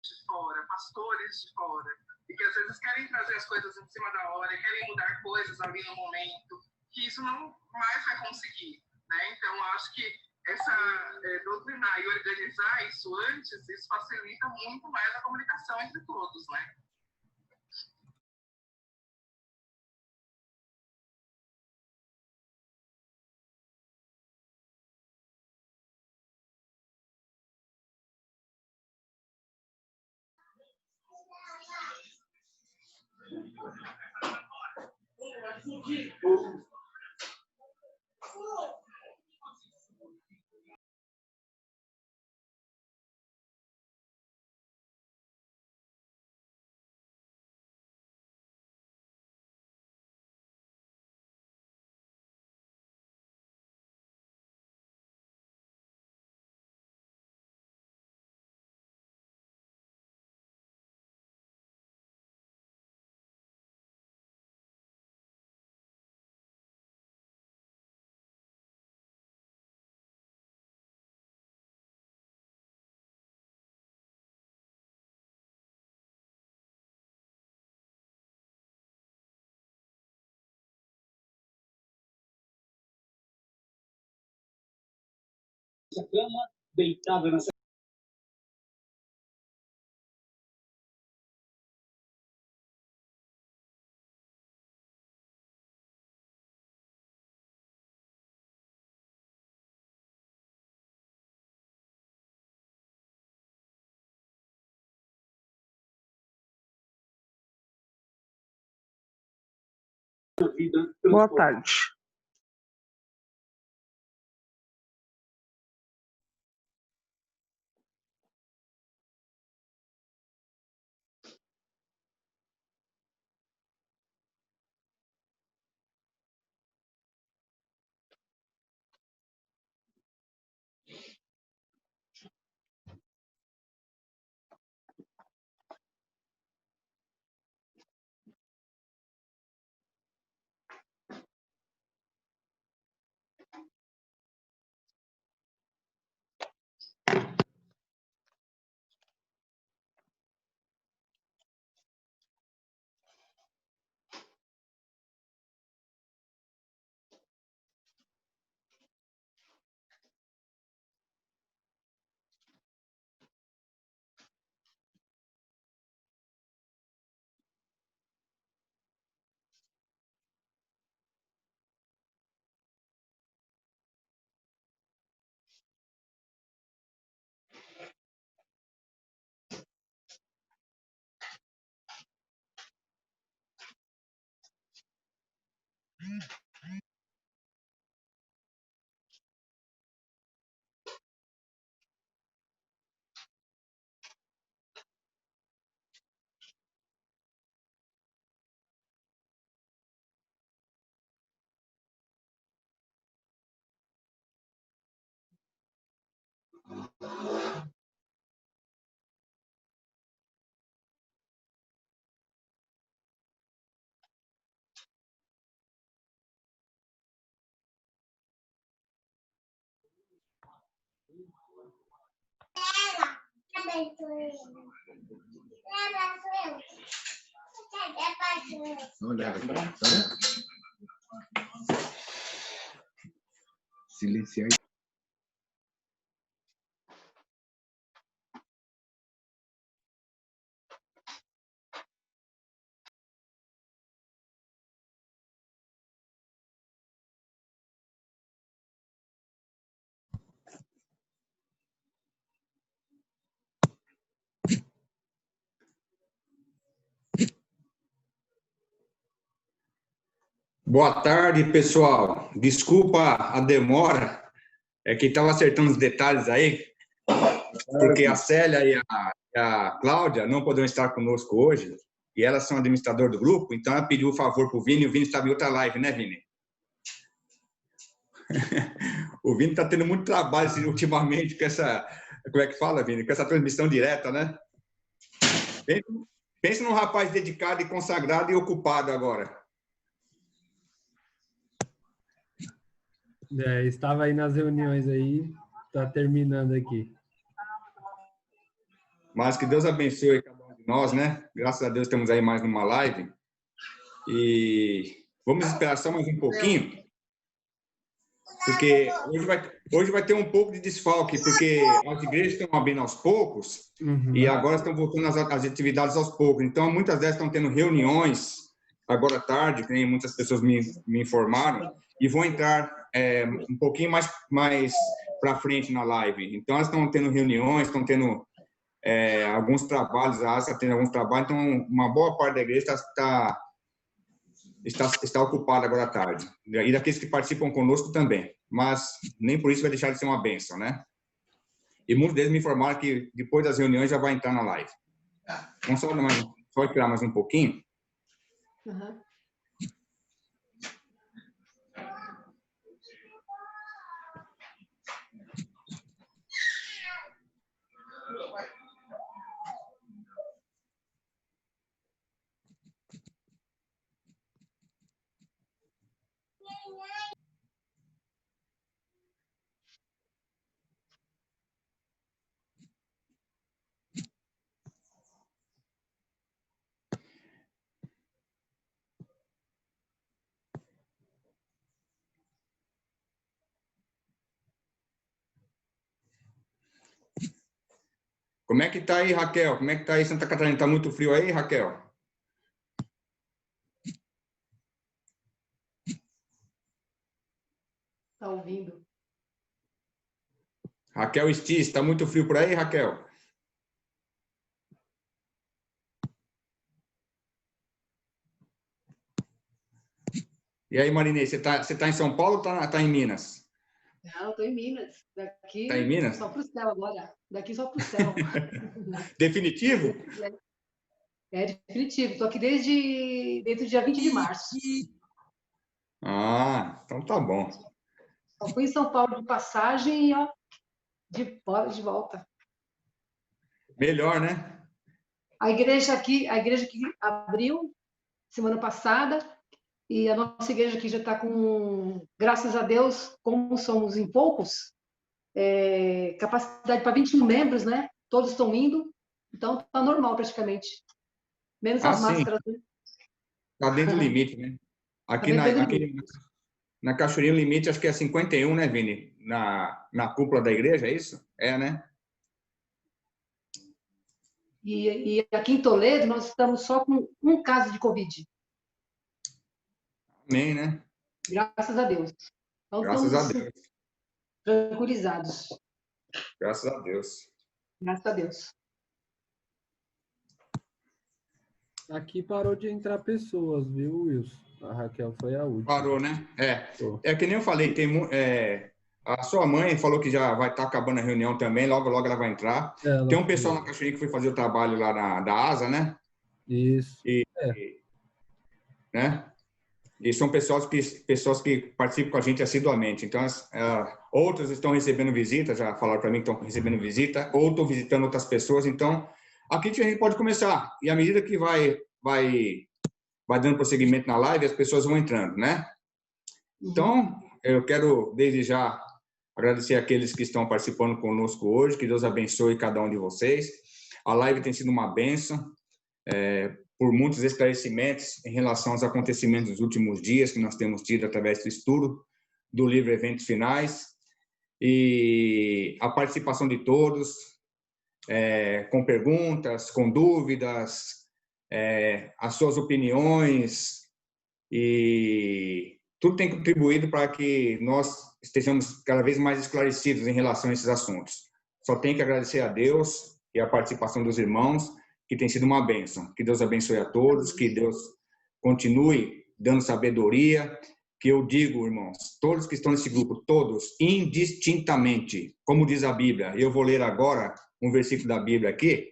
de fora, pastores de fora, e que às vezes querem trazer as coisas em cima da hora, querem mudar coisas ali no momento, que isso não mais vai conseguir, né? Então, eu acho que essa doutrinar e organizar isso antes, isso facilita muito mais a comunicação entre todos, né? Cama, deitada nessa. Boa tarde. Olha, silenciar. Boa tarde, pessoal. Desculpa a demora, é que estava acertando os detalhes aí, porque a Célia e a Cláudia não poderão estar conosco hoje, e elas são administrador do grupo, então ela pediu o favor para o Vini, e o Vini estava em outra live, né, Vini? O Vini está tendo muito trabalho assim, ultimamente com essa, como é que fala, Vini? Com essa transmissão direta, né? Pensa num rapaz dedicado e consagrado e ocupado agora. Estava aí nas reuniões aí, tá terminando aqui. Mas que Deus abençoe cada um de nós, né? Graças a Deus temos aí mais uma live. E vamos esperar só mais um pouquinho, porque hoje vai ter um pouco de desfalque, porque as igrejas estão abrindo aos poucos e agora estão voltando às atividades aos poucos. Então, muitas delas estão tendo reuniões agora à tarde, que nem muitas pessoas me informaram, e vão entrar um pouquinho mais para frente na live. Então, elas estão tendo reuniões, estão tendo alguns trabalhos, a ASA tem alguns trabalhos, então uma boa parte da igreja está ocupada agora à tarde. E daqueles que participam conosco também. Mas nem por isso vai deixar de ser uma bênção, né? E muitos deles me informaram que depois das reuniões já vai entrar na live. Vamos só esperar mais um pouquinho. Uhum. Como é que tá aí, Raquel? Como é que tá aí, Santa Catarina? Tá muito frio aí, Raquel? Tá ouvindo? Raquel Stis, tá muito frio por aí, Raquel? E aí, Marinês, você tá em São Paulo ou tá em Minas? Não, eu tô em Minas. Daqui Tá em Minas? só pro céu agora. Daqui só pro céu. Definitivo? É definitivo. Tô aqui desde o dia 20 de março. Ah, então tá bom. Só fui em São Paulo de passagem e, ó, de volta. Melhor, né? A igreja que abriu semana passada e a nossa igreja aqui já está com, graças a Deus, como somos em poucos, capacidade para 21 membros, né? Todos estão indo, então está normal praticamente. Menos as Sim. máscaras, né? Tá dentro do limite, né? Aqui Também na Cachoeirinha o limite acho que é 51, né, Vini? Na cúpula da igreja, é isso? É, né? E aqui em Toledo nós estamos só com um caso de Covid. Amém, né? Graças a Deus. Então Graças a estamos Deus. tranquilizados. Graças a Deus. Graças a Deus. Aqui parou de entrar pessoas, viu, Wilson? A Raquel foi a última. Parou, né? É que nem eu falei, a sua mãe falou que já vai estar acabando a reunião também, logo, logo ela vai entrar. Tem um pessoal na Cachoeirinha que foi fazer o trabalho lá da ASA, né? Isso. Né? E são pessoas que participam com a gente assiduamente. Então, outras estão recebendo visita, já falaram para mim que estão recebendo visita, ou estão visitando outras pessoas. Então, aqui a gente pode começar. E à medida que vai dando prosseguimento na live, as pessoas vão entrando, né? Então, eu quero, desde já, agradecer àqueles que estão participando conosco hoje, que Deus abençoe cada um de vocês. A live tem sido uma bênção, por muitos esclarecimentos em relação aos acontecimentos dos últimos dias que nós temos tido através do estudo do livro Eventos Finais, e a participação de todos, com perguntas, com dúvidas, as suas opiniões, e tudo tem contribuído para que nós estejamos cada vez mais esclarecidos em relação a esses assuntos. Só tenho que agradecer a Deus e a participação dos irmãos, que tem sido uma bênção. Que Deus abençoe a todos, que Deus continue dando sabedoria, que eu digo, irmãos, todos que estão nesse grupo, todos, indistintamente, como diz a Bíblia, eu vou ler agora um versículo da Bíblia aqui,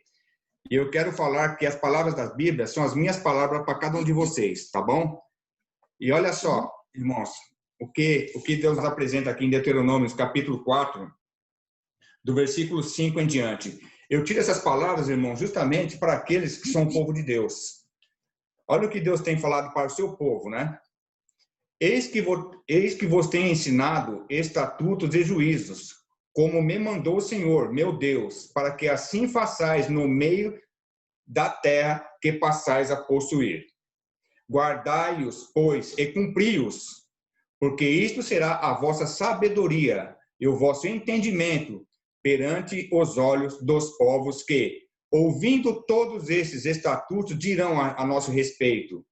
e eu quero falar que as palavras da Bíblia são as minhas palavras para cada um de vocês, tá bom? E olha só, irmãos, o que Deus nos apresenta aqui em Deuteronômio, capítulo 4, do versículo 5 em diante. Eu tiro essas palavras, irmãos, justamente para aqueles que são o povo de Deus. Olha o que Deus tem falado para o seu povo, né? Eis que vos tenho ensinado estatutos e juízos, como me mandou o Senhor, meu Deus, para que assim façais no meio da terra que passais a possuir. Guardai-os, pois, e cumpri-os, porque isto será a vossa sabedoria e o vosso entendimento perante os olhos dos povos que, ouvindo todos esses estatutos, dirão a nosso respeito: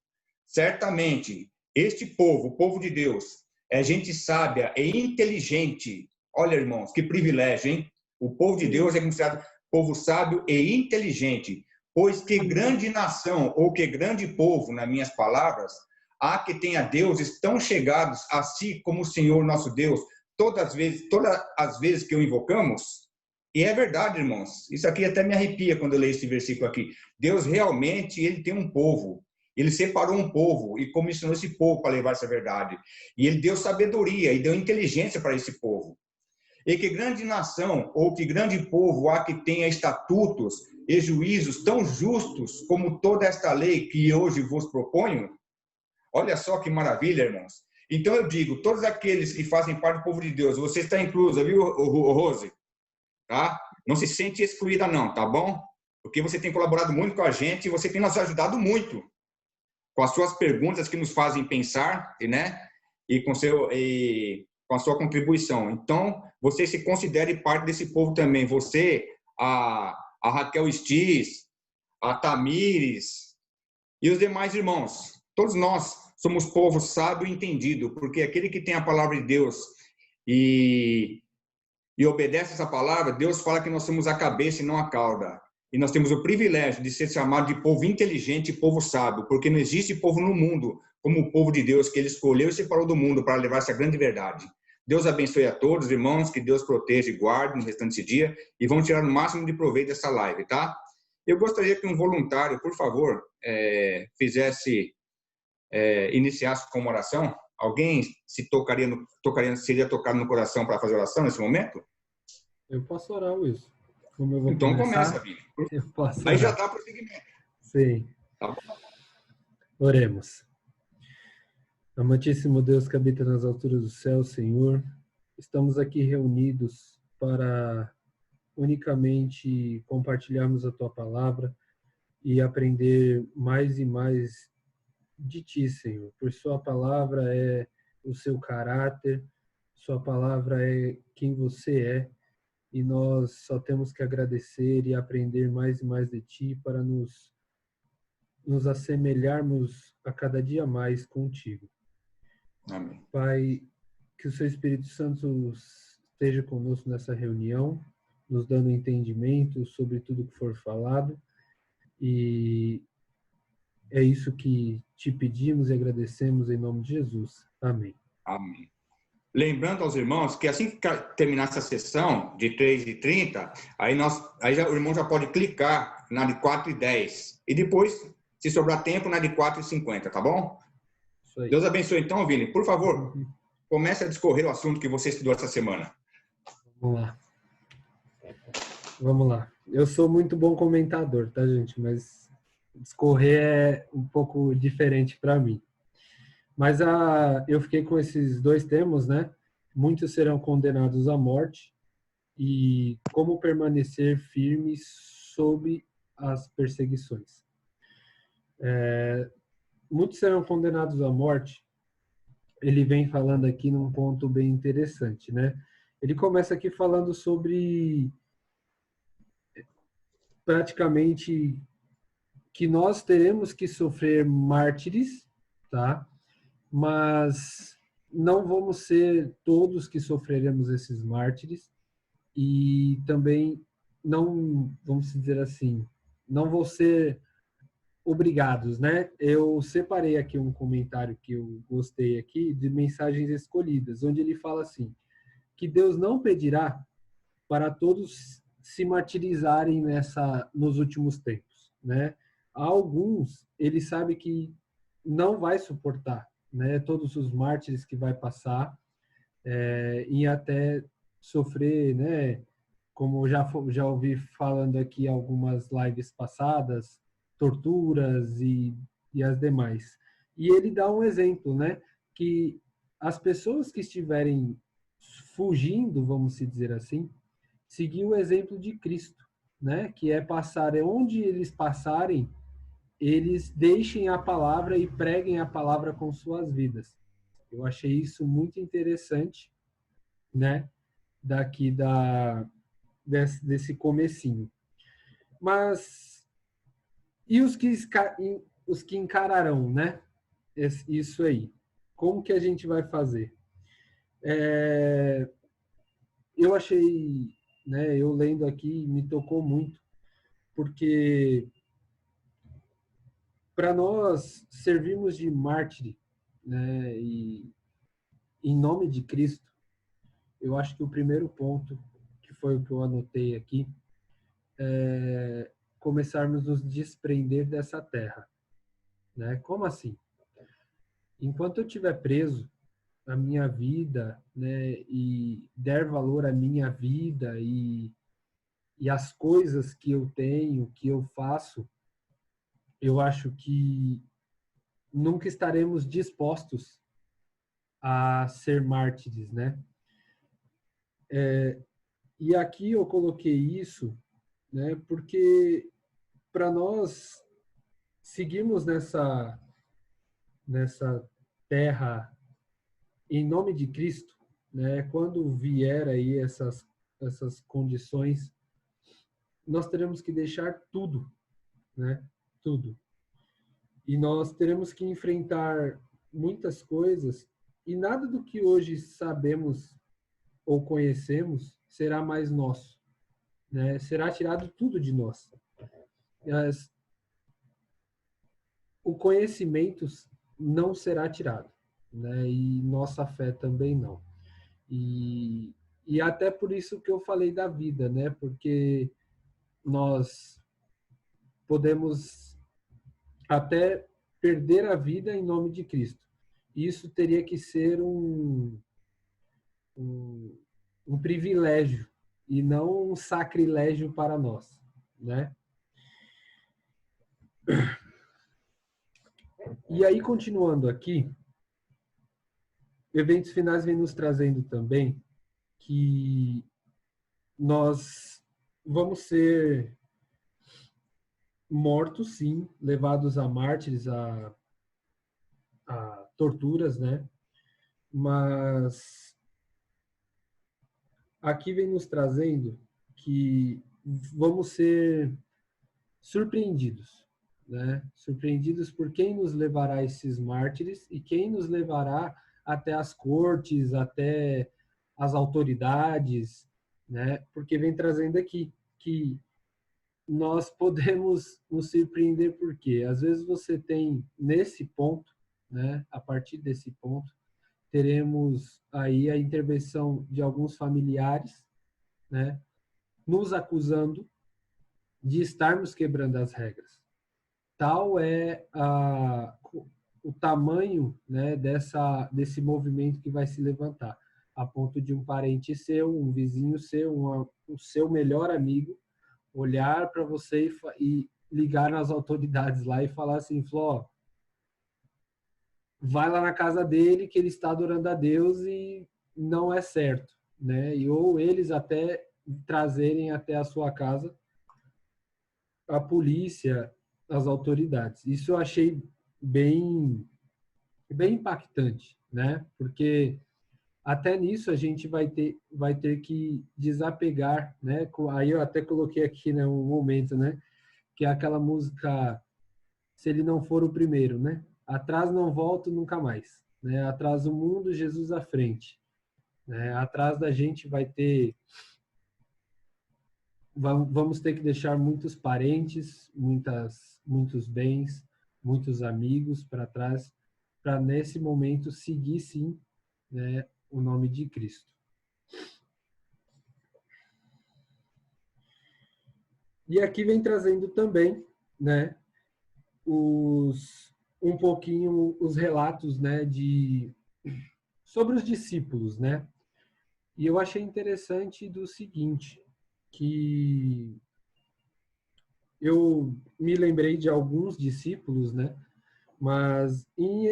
certamente, este povo, o povo de Deus, é gente sábia e inteligente. Olha, irmãos, que privilégio, hein? O povo de Deus é considerado povo sábio e inteligente. Pois que grande nação, ou que grande povo, nas minhas palavras, há que tenha deuses tão chegados a si como o Senhor nosso Deus, todas as vezes que o invocamos. E é verdade, irmãos. Isso aqui até me arrepia quando eu leio esse versículo aqui. Deus realmente, ele tem um povo. Ele separou um povo e comissionou esse povo para levar essa verdade. E ele deu sabedoria e deu inteligência para esse povo. E que grande nação ou que grande povo há que tenha estatutos e juízos tão justos como toda esta lei que hoje vos proponho? Olha só que maravilha, irmãos. Então eu digo, todos aqueles que fazem parte do povo de Deus, você está inclusa, viu, Rose? Tá? Não se sente excluída não, tá bom? Porque você tem colaborado muito com a gente e você tem nos ajudado muito com as suas perguntas que nos fazem pensar, né? E com a sua contribuição. Então, você se considere parte desse povo também. Você, a Raquel Stiz, a Tamires e os demais irmãos. Todos nós somos povo sábio e entendido, porque aquele que tem a palavra de Deus e obedece essa palavra, Deus fala que nós somos a cabeça e não a cauda. E nós temos o privilégio de ser chamado de povo inteligente e povo sábio, porque não existe povo no mundo como o povo de Deus, que ele escolheu e separou do mundo para levar essa grande verdade. Deus abençoe a todos, irmãos, que Deus proteja e guarde no restante desse dia e vamos tirar o máximo de proveito dessa live, tá? Eu gostaria que um voluntário, por favor, iniciasse com uma oração. Alguém seria tocado no coração para fazer oração nesse momento? Eu posso orar, Wilson. Como eu vou então começar, começa, Vini. eu posso Aí orar. já dá prosseguimento. Sim. Tá bom. Oremos. Amantíssimo Deus que habita nas alturas do céu, Senhor, estamos aqui reunidos para unicamente compartilharmos a Tua palavra e aprender mais e mais de Ti, Senhor. Por Sua palavra é o Seu caráter, Sua palavra é quem Você é, e nós só temos que agradecer e aprender mais e mais de Ti para nos assemelharmos a cada dia mais contigo. Amém. Pai, que o Seu Espírito Santo esteja conosco nessa reunião, nos dando entendimento sobre tudo que for falado. E é isso que te pedimos e agradecemos em nome de Jesus. Amém. Amém. Lembrando aos irmãos que assim que terminar essa sessão de 3h30, aí o irmão já pode clicar na de 4h10. E depois, se sobrar tempo, na de 4h50, tá bom? Isso aí. Deus abençoe então, Vini. Por favor, comece a discorrer o assunto que você estudou essa semana. Vamos lá. Vamos lá. Eu sou muito bom comentador, tá, gente? Mas discorrer é um pouco diferente para mim. Mas eu fiquei com esses dois temas, né? Muitos serão condenados à morte e como permanecer firmes sob as perseguições. Muitos serão condenados à morte. Ele vem falando aqui num ponto bem interessante, né? Ele começa aqui falando sobre praticamente que nós teremos que sofrer mártires, tá? Mas não vamos ser todos que sofreremos esses mártires e também não, vamos dizer assim, não vão ser obrigados, né? Eu separei aqui um comentário que eu gostei aqui de Mensagens Escolhidas, onde ele fala assim, que Deus não pedirá para todos se martirizarem nos últimos tempos, né? Alguns, ele sabe que não vai suportar, né? Todos os mártires que vai passar e até sofrer, né? Como já ouvi falando aqui algumas lives passadas, torturas e as demais. E ele dá um exemplo, né? Que as pessoas que estiverem fugindo, vamos se dizer assim, seguir o exemplo de Cristo, né? Que é passar, onde eles passarem, eles deixem a palavra e preguem a palavra com suas vidas. Eu achei isso muito interessante, né? Daqui desse comecinho. Mas e os que encararão, né? Isso aí. Como que a gente vai fazer? Eu achei, né? Eu lendo aqui me tocou muito, porque para nós servirmos de mártir, né? E em nome de Cristo, eu acho que o primeiro ponto, que foi o que eu anotei aqui, é começarmos a nos desprender dessa terra, né? Como assim? Enquanto eu estiver preso à minha vida, né, e der valor à minha vida e às coisas que eu tenho, que eu faço, eu acho que nunca estaremos dispostos a ser mártires, né? E aqui eu coloquei isso, né, porque para nós seguirmos nessa terra em nome de Cristo, né, quando vier aí essas condições, nós teremos que deixar tudo, né? Tudo. E nós teremos que enfrentar muitas coisas e nada do que hoje sabemos ou conhecemos será mais nosso, né? Será tirado tudo de nós. O conhecimento não será tirado, né? E nossa fé também não. E até por isso que eu falei da vida, né? Porque nós podemos até perder a vida em nome de Cristo. Isso teria que ser um privilégio e não um sacrilégio para nós, né? E aí, continuando aqui, eventos finais vem nos trazendo também que nós vamos ser mortos, sim, levados a mártires, a torturas, né? Mas aqui vem nos trazendo que vamos ser surpreendidos, né? Surpreendidos por quem nos levará a esses mártires e quem nos levará até as cortes, até as autoridades, né? Porque vem trazendo aqui que nós podemos nos surpreender porque às vezes você tem nesse ponto, né? A partir desse ponto, teremos aí a intervenção de alguns familiares, né? Nos acusando de estarmos quebrando as regras. Tal é o tamanho, né, desse movimento que vai se levantar, a ponto de um parente seu, um vizinho seu, o seu melhor amigo, olhar para você e ligar nas autoridades lá e falar assim, Fló, vai lá na casa dele que ele está adorando a Deus e não é certo, né? E ou eles até trazerem até a sua casa a polícia, as autoridades. Isso eu achei bem impactante, né? Porque até nisso a gente vai ter que desapegar, né? Aí eu até coloquei aqui, né, um momento, né? Que é aquela música Se Ele Não For o Primeiro, né? Atrás não volto nunca mais, né? Atrás do mundo, Jesus à frente, né? Atrás da gente vamos ter que deixar muitos parentes, muitos bens, muitos amigos para trás, para nesse momento seguir sim, né, o nome de Cristo. E aqui vem trazendo também, né, um pouquinho os relatos, né, sobre os discípulos, né? E eu achei interessante do seguinte, que eu me lembrei de alguns discípulos, né? Mas em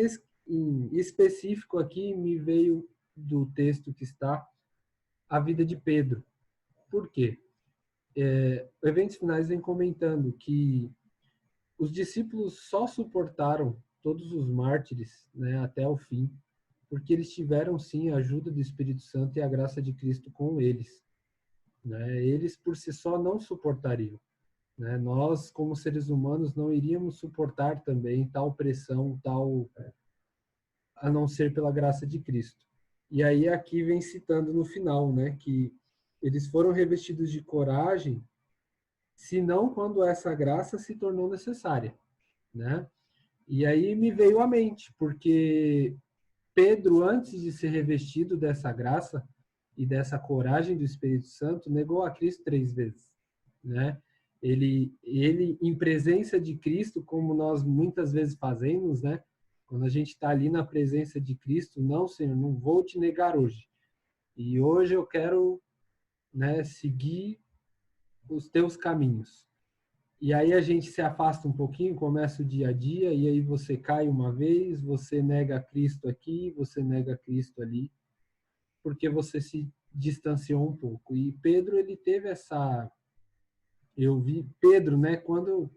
específico aqui me veio do texto que está a vida de Pedro. Por quê? Eventos Finais vem comentando que os discípulos só suportaram todos os mártires, né, até o fim, porque eles tiveram, sim, a ajuda do Espírito Santo e a graça de Cristo com eles. Né? Eles, por si só, não suportariam. Né? Nós, como seres humanos, não iríamos suportar também tal pressão, a não ser pela graça de Cristo. E aí aqui vem citando no final, né, que eles foram revestidos de coragem, senão quando essa graça se tornou necessária, né? E aí me veio à mente, porque Pedro, antes de ser revestido dessa graça e dessa coragem do Espírito Santo, negou a Cristo 3 vezes, né? Ele em presença de Cristo, como nós muitas vezes fazemos, né? Quando a gente está ali na presença de Cristo, não, Senhor, não vou te negar hoje. E hoje eu quero, né, seguir os teus caminhos. E aí a gente se afasta um pouquinho, começa o dia a dia, e aí você cai uma vez, você nega Cristo aqui, você nega Cristo ali, porque você se distanciou um pouco. E Pedro, ele teve essa... Eu vi Pedro, né, quando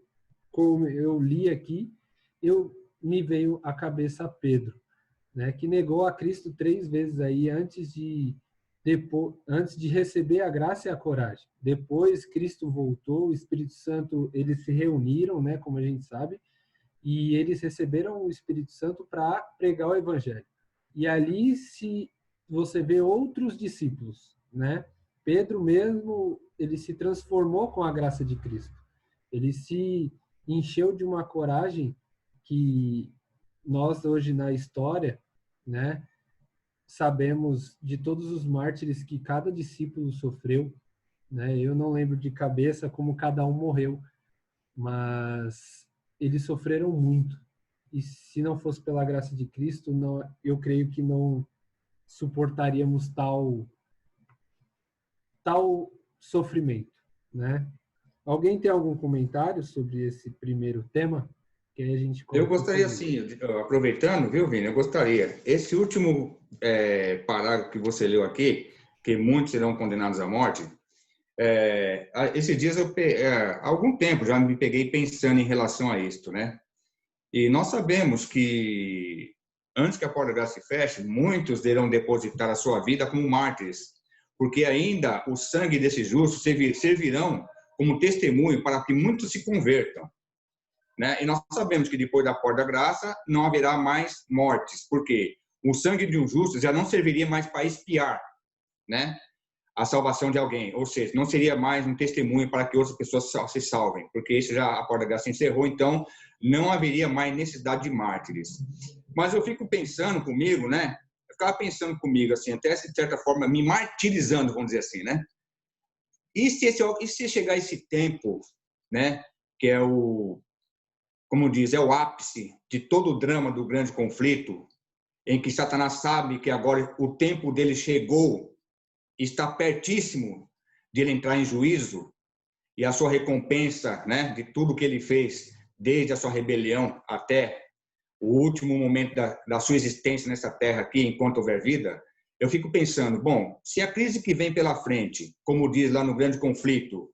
eu li aqui, me veio à cabeça Pedro, né, que negou a Cristo 3 vezes aí antes de receber a graça e a coragem. Depois Cristo voltou, o Espírito Santo, eles se reuniram, né, como a gente sabe, e eles receberam o Espírito Santo para pregar o Evangelho. E ali você vê outros discípulos, né? Pedro mesmo, ele se transformou com a graça de Cristo. Ele se encheu de uma coragem que nós hoje na história, né, sabemos de todos os mártires que cada discípulo sofreu, né? Eu não lembro de cabeça como cada um morreu, mas eles sofreram muito. E se não fosse pela graça de Cristo, eu creio que não suportaríamos tal sofrimento, né? Alguém tem algum comentário sobre esse primeiro tema? Que aí a gente Eu gostaria, sim, aproveitando, viu, Vini? Eu gostaria. Esse último parágrafo que você leu aqui, que muitos serão condenados à morte, esses dias, há algum tempo, já me peguei pensando em relação a isto, né? E nós sabemos que, antes que a porta da graça se feche, muitos irão depositar a sua vida como mártires, porque ainda o sangue desses justos servirão como testemunho para que muitos se convertam. Né? E nós sabemos que depois da porta da graça não haverá mais mortes, porque o sangue de um justo já não serviria mais para expiar, né, a salvação de alguém, ou seja, não seria mais um testemunho para que outras pessoas se salvem, porque isso já a porta da graça encerrou, então não haveria mais necessidade de mártires. Mas eu fico pensando comigo, né, eu ficava pensando comigo assim, até de certa forma me martirizando, vamos dizer assim, né? E se chegar esse tempo, né, que é como diz, é o ápice de todo o drama do grande conflito, em que Satanás sabe que agora o tempo dele chegou, está pertíssimo de ele entrar em juízo, e a sua recompensa, né, de tudo que ele fez, desde a sua rebelião até o último momento da sua existência nessa terra aqui, enquanto houver vida, eu fico pensando, bom, se a crise que vem pela frente, como diz lá no grande conflito,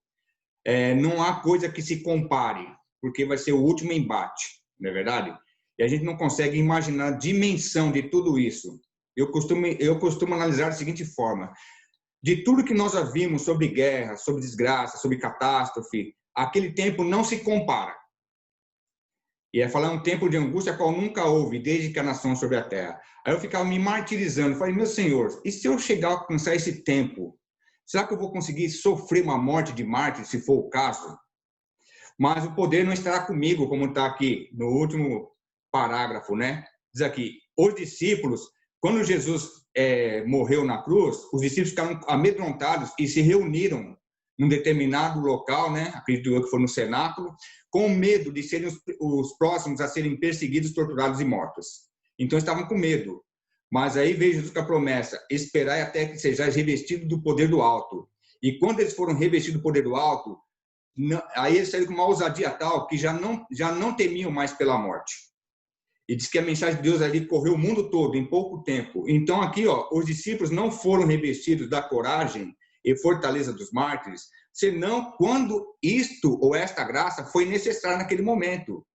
não há coisa que se compare, porque vai ser o último embate, não é verdade? E a gente não consegue imaginar a dimensão de tudo isso. Eu costumo analisar da seguinte forma: de tudo que nós já vimos sobre guerra, sobre desgraça, sobre catástrofe, aquele tempo não se compara. E falar um tempo de angústia qual nunca houve, desde que a nação sobre a terra. Aí eu ficava me martirizando, falei, meu Senhor, e se eu chegar a alcançar esse tempo, será que eu vou conseguir sofrer uma morte de mártir, se for o caso? Mas o poder não estará comigo, como está aqui no último parágrafo, né? Diz aqui, os discípulos, quando Jesus morreu na cruz, os discípulos ficaram amedrontados e se reuniram num determinado local, né? Acredito eu que foi no cenáculo, com medo de serem os próximos a serem perseguidos, torturados e mortos. Então estavam com medo. Mas aí veio Jesus com a promessa, esperai até que sejais revestidos do poder do alto. E quando eles foram revestidos do poder do alto, aí eles saíram com uma ousadia tal que já não temiam mais pela morte. E diz que a mensagem de Deus ali correu o mundo todo em pouco tempo. Então aqui, ó, os discípulos não foram revestidos da coragem e fortaleza dos mártires, senão quando isto ou esta graça foi necessária naquele momento.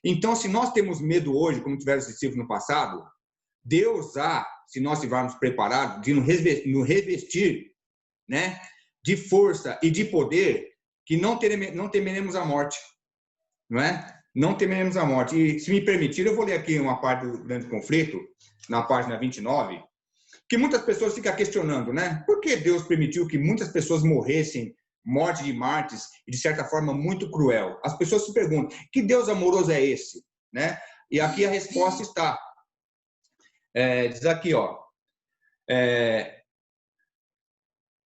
Então, se nós temos medo hoje, como tiveram os discípulos no passado, Deus há, se nós estivermos preparados, de nos revestir, né, de força e de poder, que não temeremos a morte, não é? Não temeremos a morte. E, se me permitir, eu vou ler aqui uma parte do grande conflito, na página 29, que muitas pessoas ficam questionando, né? Por que Deus permitiu que muitas pessoas morressem, morte de mártires, e de certa forma muito cruel? As pessoas se perguntam, que Deus amoroso é esse? Né? E aqui a resposta está. Diz aqui, ó.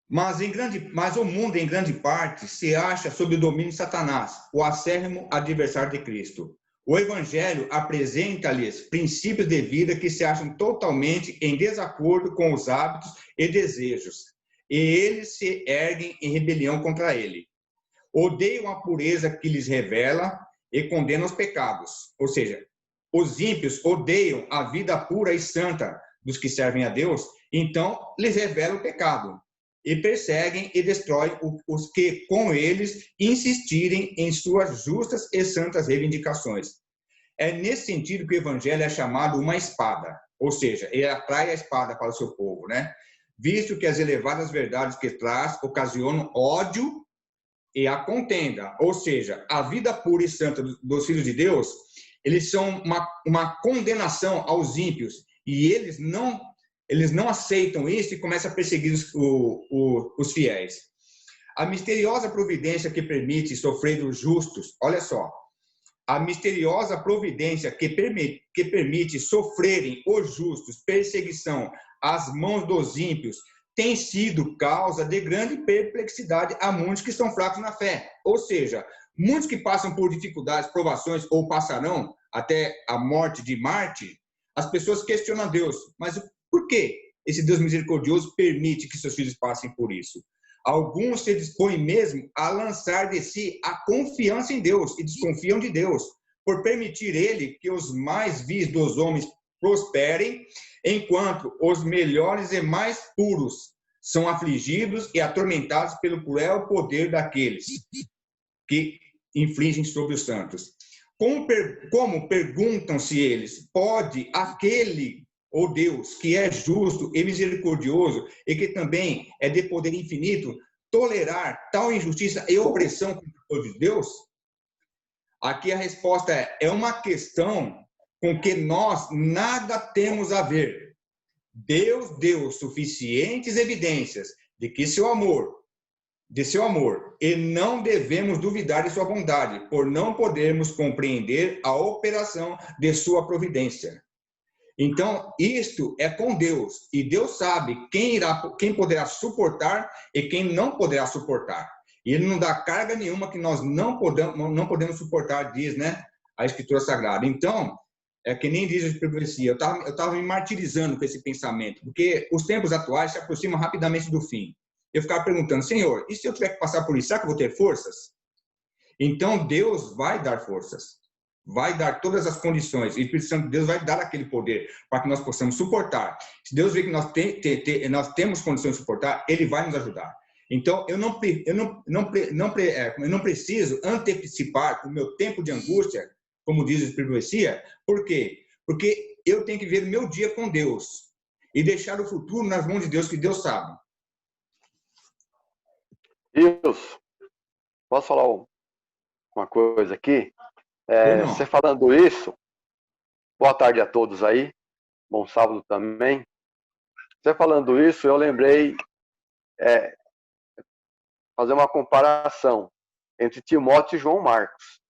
Mas o mundo, em grande parte, se acha sob o domínio de Satanás, o acérrimo adversário de Cristo. O Evangelho apresenta-lhes princípios de vida que se acham totalmente em desacordo com os hábitos e desejos, e eles se erguem em rebelião contra ele. Odeiam a pureza que lhes revela e condenam os pecados. Ou seja, os ímpios odeiam a vida pura e santa dos que servem a Deus, então lhes revela o pecado. E perseguem e destroem os que, com eles, insistirem em suas justas e santas reivindicações. É nesse sentido que o Evangelho é chamado uma espada, ou seja, ele atrai a espada para o seu povo, né? Visto que as elevadas verdades que traz ocasionam ódio e a contenda, ou seja, a vida pura e santa dos filhos de Deus, eles são uma condenação aos ímpios, e eles não aceitam isso e começam a perseguir os fiéis. A misteriosa providência que permite sofrer os justos, olha só, a misteriosa providência que permite sofrerem os justos perseguição às mãos dos ímpios tem sido causa de grande perplexidade a muitos que são fracos na fé. Ou seja, muitos que passam por dificuldades, provações ou passarão até a morte de Marte, as pessoas questionam a Deus, mas por que esse Deus misericordioso permite que seus filhos passem por isso? Alguns se dispõem mesmo a lançar de si a confiança em Deus e desconfiam de Deus, por permitir ele que os mais vis dos homens prosperem, enquanto os melhores e mais puros são afligidos e atormentados pelo cruel poder daqueles que infligem sobre os santos. Como perguntam-se eles, pode aquele, ou Deus, que é justo e misericordioso e que também é de poder infinito, tolerar tal injustiça e opressão contra o povo de Deus? Aqui a resposta é uma questão com que nós nada temos a ver. Deus deu suficientes evidências de seu amor, e não devemos duvidar de sua bondade, por não podermos compreender a operação de sua providência. Então, isto é com Deus, e Deus sabe quem poderá suportar e quem não poderá suportar. E ele não dá carga nenhuma que nós não podemos suportar, diz, né, a Escritura Sagrada. Então, é que nem diz a profecia, eu estava me martirizando com esse pensamento, porque os tempos atuais se aproximam rapidamente do fim. Eu ficava perguntando, Senhor, e se eu tiver que passar por isso, será que eu vou ter forças? Então, Deus vai dar forças, vai dar todas as condições, e o Espírito Santo de Deus vai dar aquele poder para que nós possamos suportar. Se Deus vê que nós temos condições de suportar, Ele vai nos ajudar. Então, eu não preciso antecipar o meu tempo de angústia, como diz a profecia. Por quê? Porque eu tenho que ver o meu dia com Deus e deixar o futuro nas mãos de Deus, que Deus sabe. Deus, posso falar uma coisa aqui? Você falando isso, boa tarde a todos aí, bom sábado também. Você falando isso, eu lembrei fazer uma comparação entre Timóteo e João Marcos.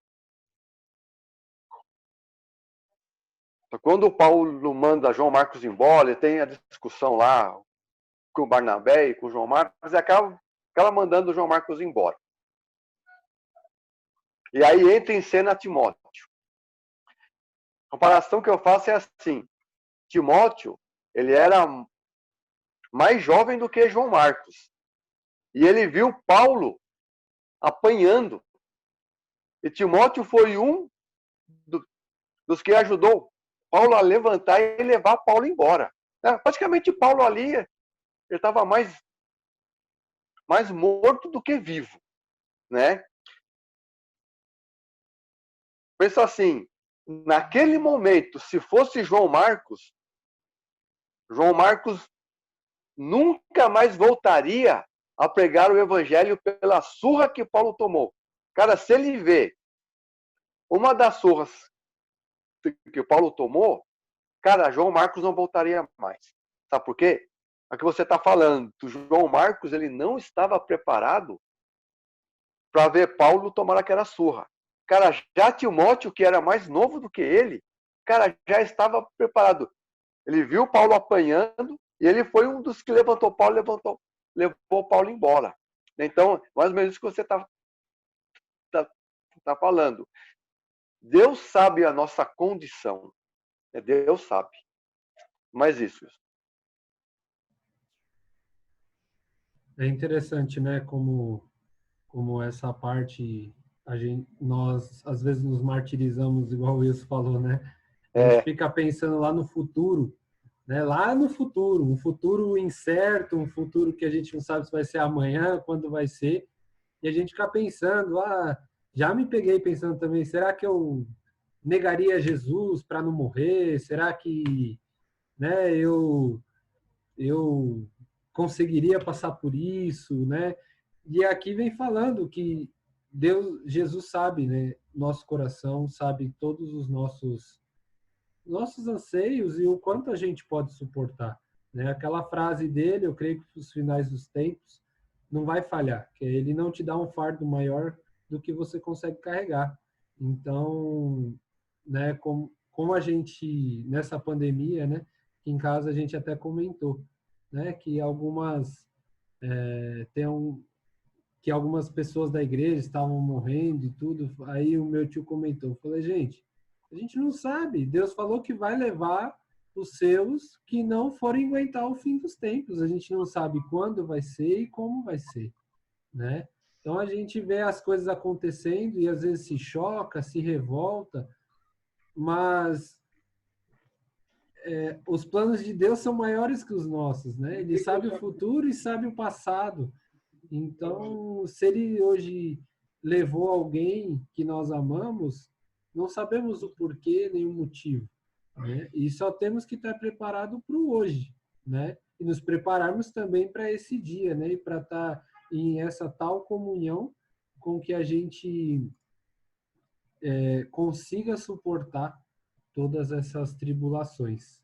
Quando o Paulo manda João Marcos embora, ele tem a discussão lá com o Barnabé e com o João Marcos, e acaba mandando o João Marcos embora. E aí entra em cena Timóteo. A comparação que eu faço é assim: Timóteo, ele era mais jovem do que João Marcos. E ele viu Paulo apanhando. E Timóteo foi um dos que ajudou Paulo a levantar e levar Paulo embora. Praticamente Paulo ali, ele estava mais morto do que vivo, né? Pensa assim, naquele momento, se fosse João Marcos nunca mais voltaria a pregar o evangelho pela surra que Paulo tomou. Cara, se ele vê uma das surras que Paulo tomou, cara, João Marcos não voltaria mais. Sabe por quê? É que você está falando. João Marcos, ele não estava preparado para ver Paulo tomar aquela surra. Cara, já Timóteo, que era mais novo do que ele, cara, já estava preparado. Ele viu Paulo apanhando e ele foi um dos que levantou Paulo, levou Paulo embora. Então, mais ou menos isso que você está falando. Deus sabe a nossa condição. Deus sabe. Mas isso. É interessante, né? Como essa parte, nós às vezes nos martirizamos, igual o Wilson falou, né? A gente fica pensando lá no futuro, né? Lá no futuro, um futuro incerto, um futuro que a gente não sabe se vai ser amanhã, quando vai ser, e a gente fica pensando, já me peguei pensando também, será que eu negaria Jesus para não morrer? Será que, né, eu conseguiria passar por isso, né? E aqui vem falando que Jesus sabe, né, nosso coração, sabe todos os nossos anseios e o quanto a gente pode suportar, né? Aquela frase dele, eu creio que os finais dos tempos não vai falhar, que ele não te dá um fardo maior do que você consegue carregar. Então, né, como a gente nessa pandemia, né, em casa a gente até comentou, né, que que algumas pessoas da igreja estavam morrendo e tudo. Aí o meu tio comentou, eu falei, gente, a gente não sabe. Deus falou que vai levar os seus que não forem aguentar o fim dos tempos. A gente não sabe quando vai ser e como vai ser, né? Então a gente vê as coisas acontecendo e às vezes se choca, se revolta, mas os planos de Deus são maiores que os nossos, né? Ele sabe o futuro e sabe o passado. Então, se ele hoje levou alguém que nós amamos, não sabemos o porquê nem o motivo, né? E só temos que estar preparado para o hoje, né? E nos prepararmos também para esse dia, né? E para estar em essa tal comunhão com que a gente consiga suportar todas essas tribulações.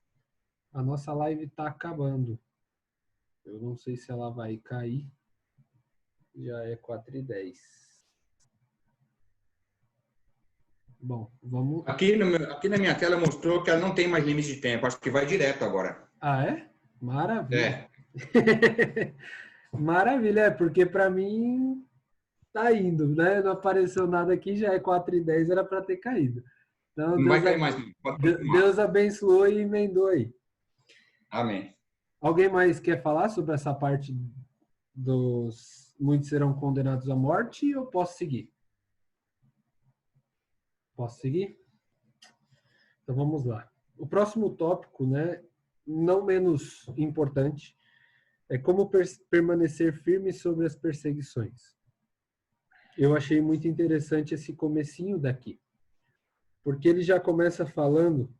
A nossa live está acabando. Eu não sei se ela vai cair. Já é 4h10. Bom, vamos... Aqui na minha tela mostrou que ela não tem mais limite de tempo. Acho que vai direto agora. Ah, é? Maravilha. Maravilha, porque para mim tá indo, né? Não apareceu nada aqui, já é 4h10, era para ter caído. Então, não vai cair mais. Deus abençoou e emendou aí. Amém. Alguém mais quer falar sobre essa parte dos muitos serão condenados à morte ou posso seguir? Posso seguir? Então vamos lá. O próximo tópico, né, não menos importante, é como permanecer firme sobre as perseguições. Eu achei muito interessante esse comecinho daqui, porque ele já começa falando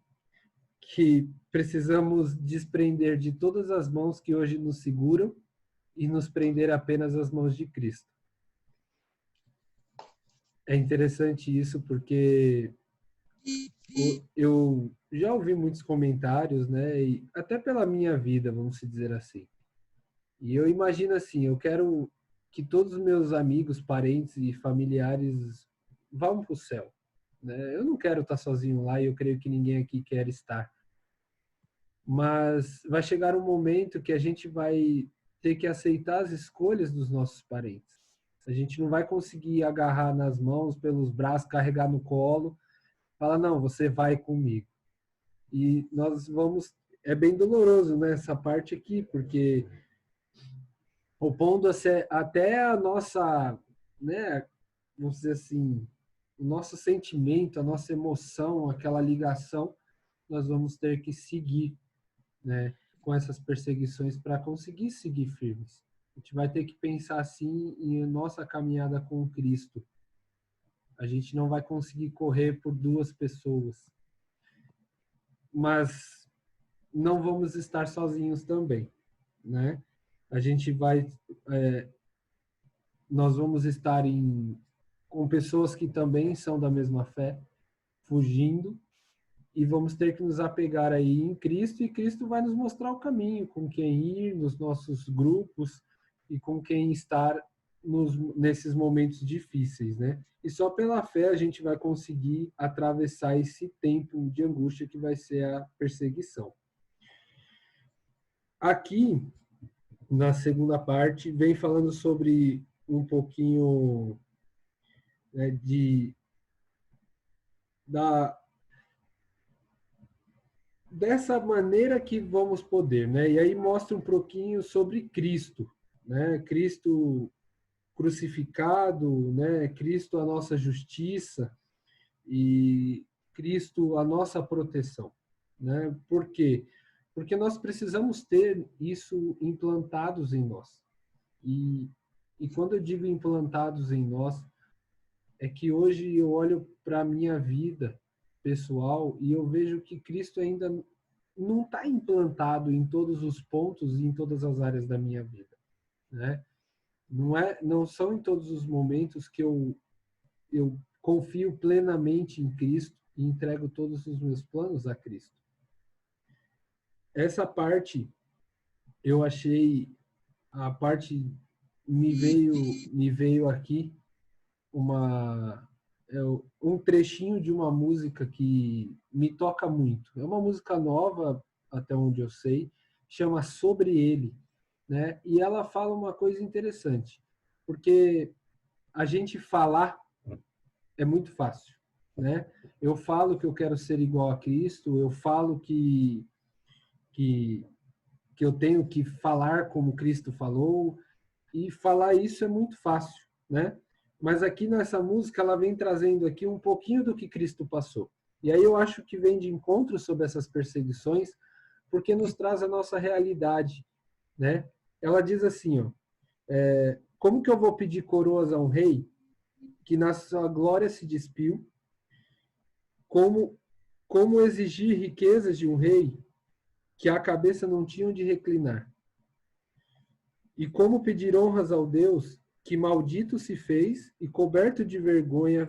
que precisamos desprender de todas as mãos que hoje nos seguram e nos prender apenas às mãos de Cristo. É interessante isso porque eu já ouvi muitos comentários, né, e até pela minha vida, vamos dizer assim. E eu imagino assim, eu quero que todos os meus amigos, parentes e familiares vão para o céu, né? Eu não quero estar sozinho lá e eu creio que ninguém aqui quer estar. Mas vai chegar um momento que a gente vai ter que aceitar as escolhas dos nossos parentes. A gente não vai conseguir agarrar nas mãos, pelos braços, carregar no colo, falar, não, você vai comigo. E nós vamos... É bem doloroso, né, essa parte aqui, porque opondo até a nossa, né, vamos dizer assim, o nosso sentimento, a nossa emoção, aquela ligação, nós vamos ter que seguir, né, com essas perseguições para conseguir seguir firmes. A gente vai ter que pensar assim em nossa caminhada com Cristo. A gente não vai conseguir correr por duas pessoas, mas não vamos estar sozinhos também, né? A gente vai, nós vamos estar com pessoas que também são da mesma fé, fugindo, e vamos ter que nos apegar aí em Cristo, e Cristo vai nos mostrar o caminho, com quem ir nos nossos grupos e com quem estar nesses momentos difíceis, né? E só pela fé a gente vai conseguir atravessar esse tempo de angústia que vai ser a perseguição. Aqui, na segunda parte, vem falando sobre um pouquinho, né, dessa maneira que vamos poder, né? E aí mostra um pouquinho sobre Cristo, né? Cristo crucificado, né? Cristo a nossa justiça e Cristo a nossa proteção, né? Por quê? Porque nós precisamos ter isso implantados em nós. E quando eu digo implantados em nós, é que hoje eu olho para a minha vida pessoal e eu vejo que Cristo ainda não está implantado em todos os pontos e em todas as áreas da minha vida, né? Não são em todos os momentos que eu confio plenamente em Cristo e entrego todos os meus planos a Cristo. Essa parte eu achei, a parte me veio aqui um trechinho de uma música que me toca muito. É uma música nova, até onde eu sei, chama Sobre Ele, né? E ela fala uma coisa interessante, porque a gente falar é muito fácil, né? Eu falo que eu quero ser igual a Cristo, eu falo que eu tenho que falar como Cristo falou, e falar isso é muito fácil, né? Mas aqui nessa música ela vem trazendo aqui um pouquinho do que Cristo passou. E aí eu acho que vem de encontro sobre essas perseguições, porque nos traz a nossa realidade, né? Ela diz assim, ó, como que eu vou pedir coroas a um rei que na sua glória se despiu? Como exigir riquezas de um rei que a cabeça não tinha onde reclinar? E como pedir honras ao Deus que maldito se fez e coberto de vergonha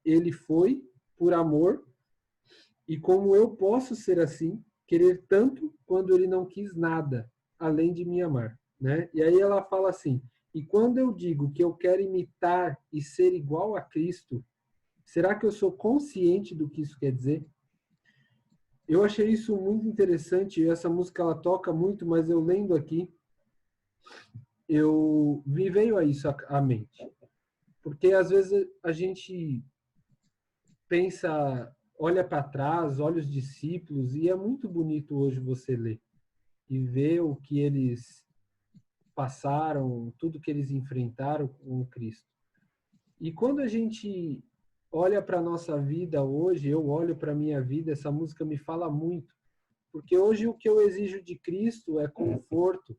ele foi por amor? E como eu posso ser assim, querer tanto quando ele não quis nada além de me amar, né? E aí ela fala assim: e quando eu digo que eu quero imitar e ser igual a Cristo, será que eu sou consciente do que isso quer dizer? Eu achei isso muito interessante. Essa música ela toca muito, mas eu lendo aqui, me veio a isso à mente. Porque às vezes a gente pensa, olha para trás, olha os discípulos, e é muito bonito hoje você ler e ver o que eles passaram, tudo que eles enfrentaram com Cristo. E quando a gente olha para a nossa vida hoje, eu olho para a minha vida, essa música me fala muito. Porque hoje o que eu exijo de Cristo é conforto,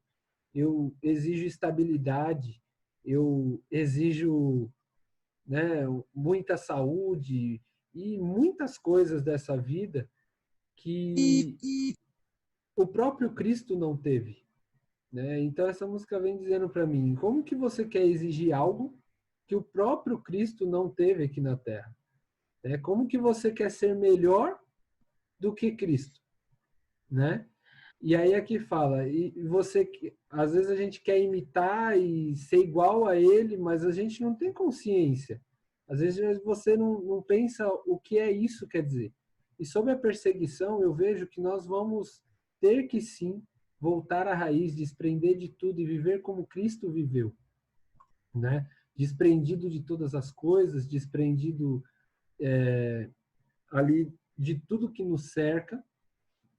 eu exijo estabilidade, eu exijo, né, muita saúde e muitas coisas dessa vida que o próprio Cristo não teve, né? Então essa música vem dizendo para mim, como que você quer exigir algo que o próprio Cristo não teve aqui na Terra? Como que você quer ser melhor do que Cristo, né? E aí aqui fala, e você, às vezes a gente quer imitar e ser igual a ele, mas a gente não tem consciência. Às vezes você não pensa o que é isso quer dizer. E sobre a perseguição, eu vejo que nós vamos ter que sim voltar à raiz, desprender de tudo e viver como Cristo viveu, né? Desprendido de todas as coisas, desprendido ali de tudo que nos cerca,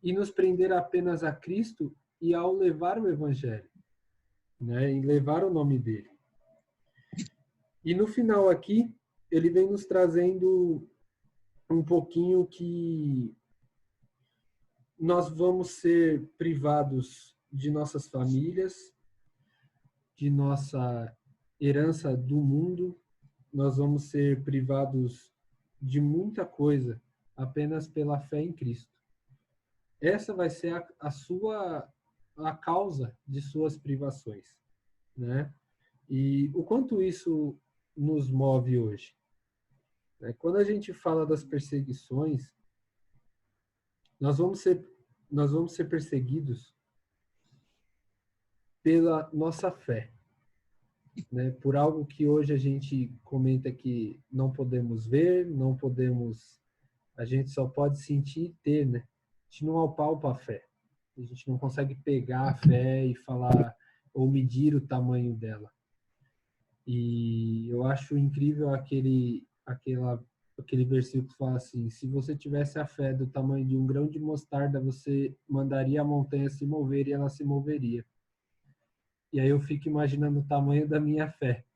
e nos prender apenas a Cristo e ao levar o Evangelho, né? E levar o nome dele. E no final aqui, ele vem nos trazendo um pouquinho que nós vamos ser privados de nossas famílias, de nossa herança do mundo, nós vamos ser privados de muita coisa apenas pela fé em Cristo. Essa vai ser a causa de suas privações, né? E o quanto isso nos move hoje. Quando a gente fala das perseguições, nós vamos ser perseguidos pela nossa fé, né? Por algo que hoje a gente comenta que não podemos ver, a gente só pode sentir e ter, né? A gente não apalpa a fé. A gente não consegue pegar a fé e falar ou medir o tamanho dela. E eu acho incrível aquele versículo que fala assim: se você tivesse a fé do tamanho de um grão de mostarda, você mandaria a montanha se mover e ela se moveria. E aí eu fico imaginando o tamanho da minha fé,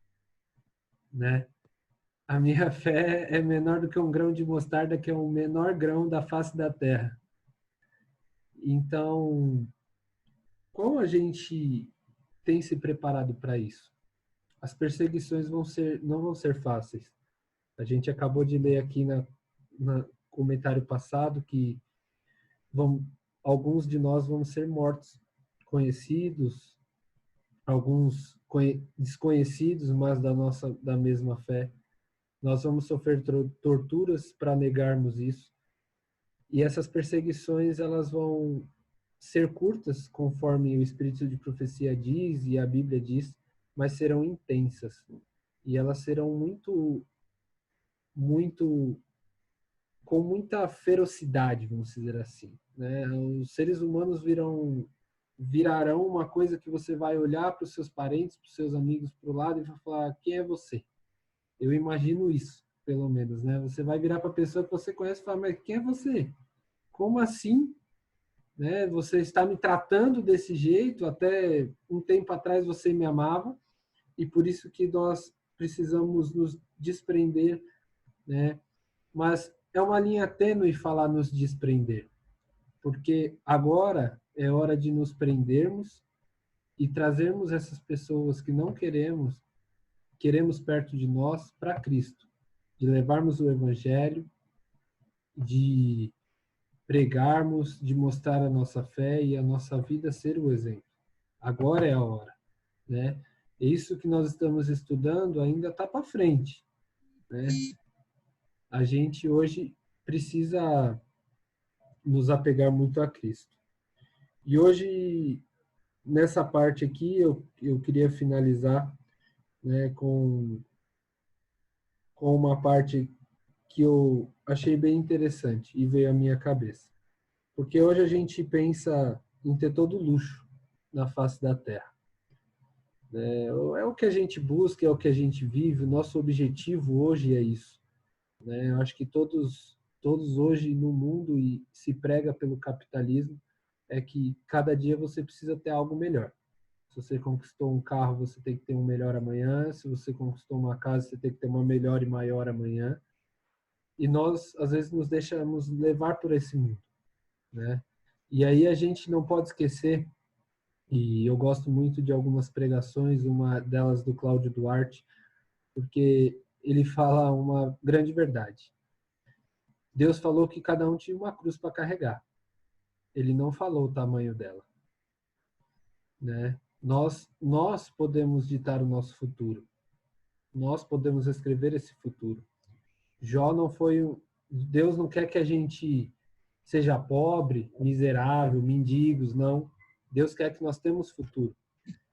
né? A minha fé é menor do que um grão de mostarda, que é o menor grão da face da terra. Então, como a gente tem se preparado para isso? As perseguições não vão ser fáceis. A gente acabou de ler aqui no comentário passado que alguns de nós vão ser mortos, conhecidos, alguns desconhecidos, mas da mesma fé. Nós vamos sofrer torturas para negarmos isso. E essas perseguições, elas vão ser curtas, conforme o Espírito de Profecia diz e a Bíblia diz, mas serão intensas. E elas serão com muita ferocidade, vamos dizer assim, né? Os seres humanos virarão uma coisa que você vai olhar para os seus parentes, para os seus amigos para o lado e vai falar: quem é você? Eu imagino isso, pelo menos, né? Você vai virar para a pessoa que você conhece e falar: mas quem é você? Como assim? Né? Você está me tratando desse jeito? Até um tempo atrás você me amava, e por isso que nós precisamos nos desprender, né? Mas é uma linha tênue falar nos desprender, porque agora é hora de nos prendermos e trazermos essas pessoas que não queremos perto de nós, para Cristo, de levarmos o Evangelho, de pregarmos, de mostrar a nossa fé e a nossa vida ser o exemplo. Agora é a hora, né? Isso que nós estamos estudando ainda está para frente, né? A gente hoje precisa nos apegar muito a Cristo. E hoje, nessa parte aqui, eu queria finalizar, né, com uma parte que eu achei bem interessante e veio à minha cabeça. Porque hoje a gente pensa em ter todo o luxo na face da Terra. É o que a gente busca, é o que a gente vive, o nosso objetivo hoje é isso. Né? Eu acho que todos hoje no mundo, e se prega pelo capitalismo, é que cada dia você precisa ter algo melhor. Se você conquistou um carro, você tem que ter um melhor amanhã. Se você conquistou uma casa, você tem que ter uma melhor e maior amanhã. E nós, às vezes, nos deixamos levar por esse mundo, né? E aí a gente não pode esquecer, e eu gosto muito de algumas pregações, uma delas do Cláudio Duarte, porque ele fala uma grande verdade. Deus falou que cada um tinha uma cruz para carregar. Ele não falou o tamanho dela, né? Nós podemos ditar o nosso futuro. Nós podemos escrever esse futuro. Deus não quer que a gente seja pobre, miserável, mendigos, não. Deus quer que nós temos futuro.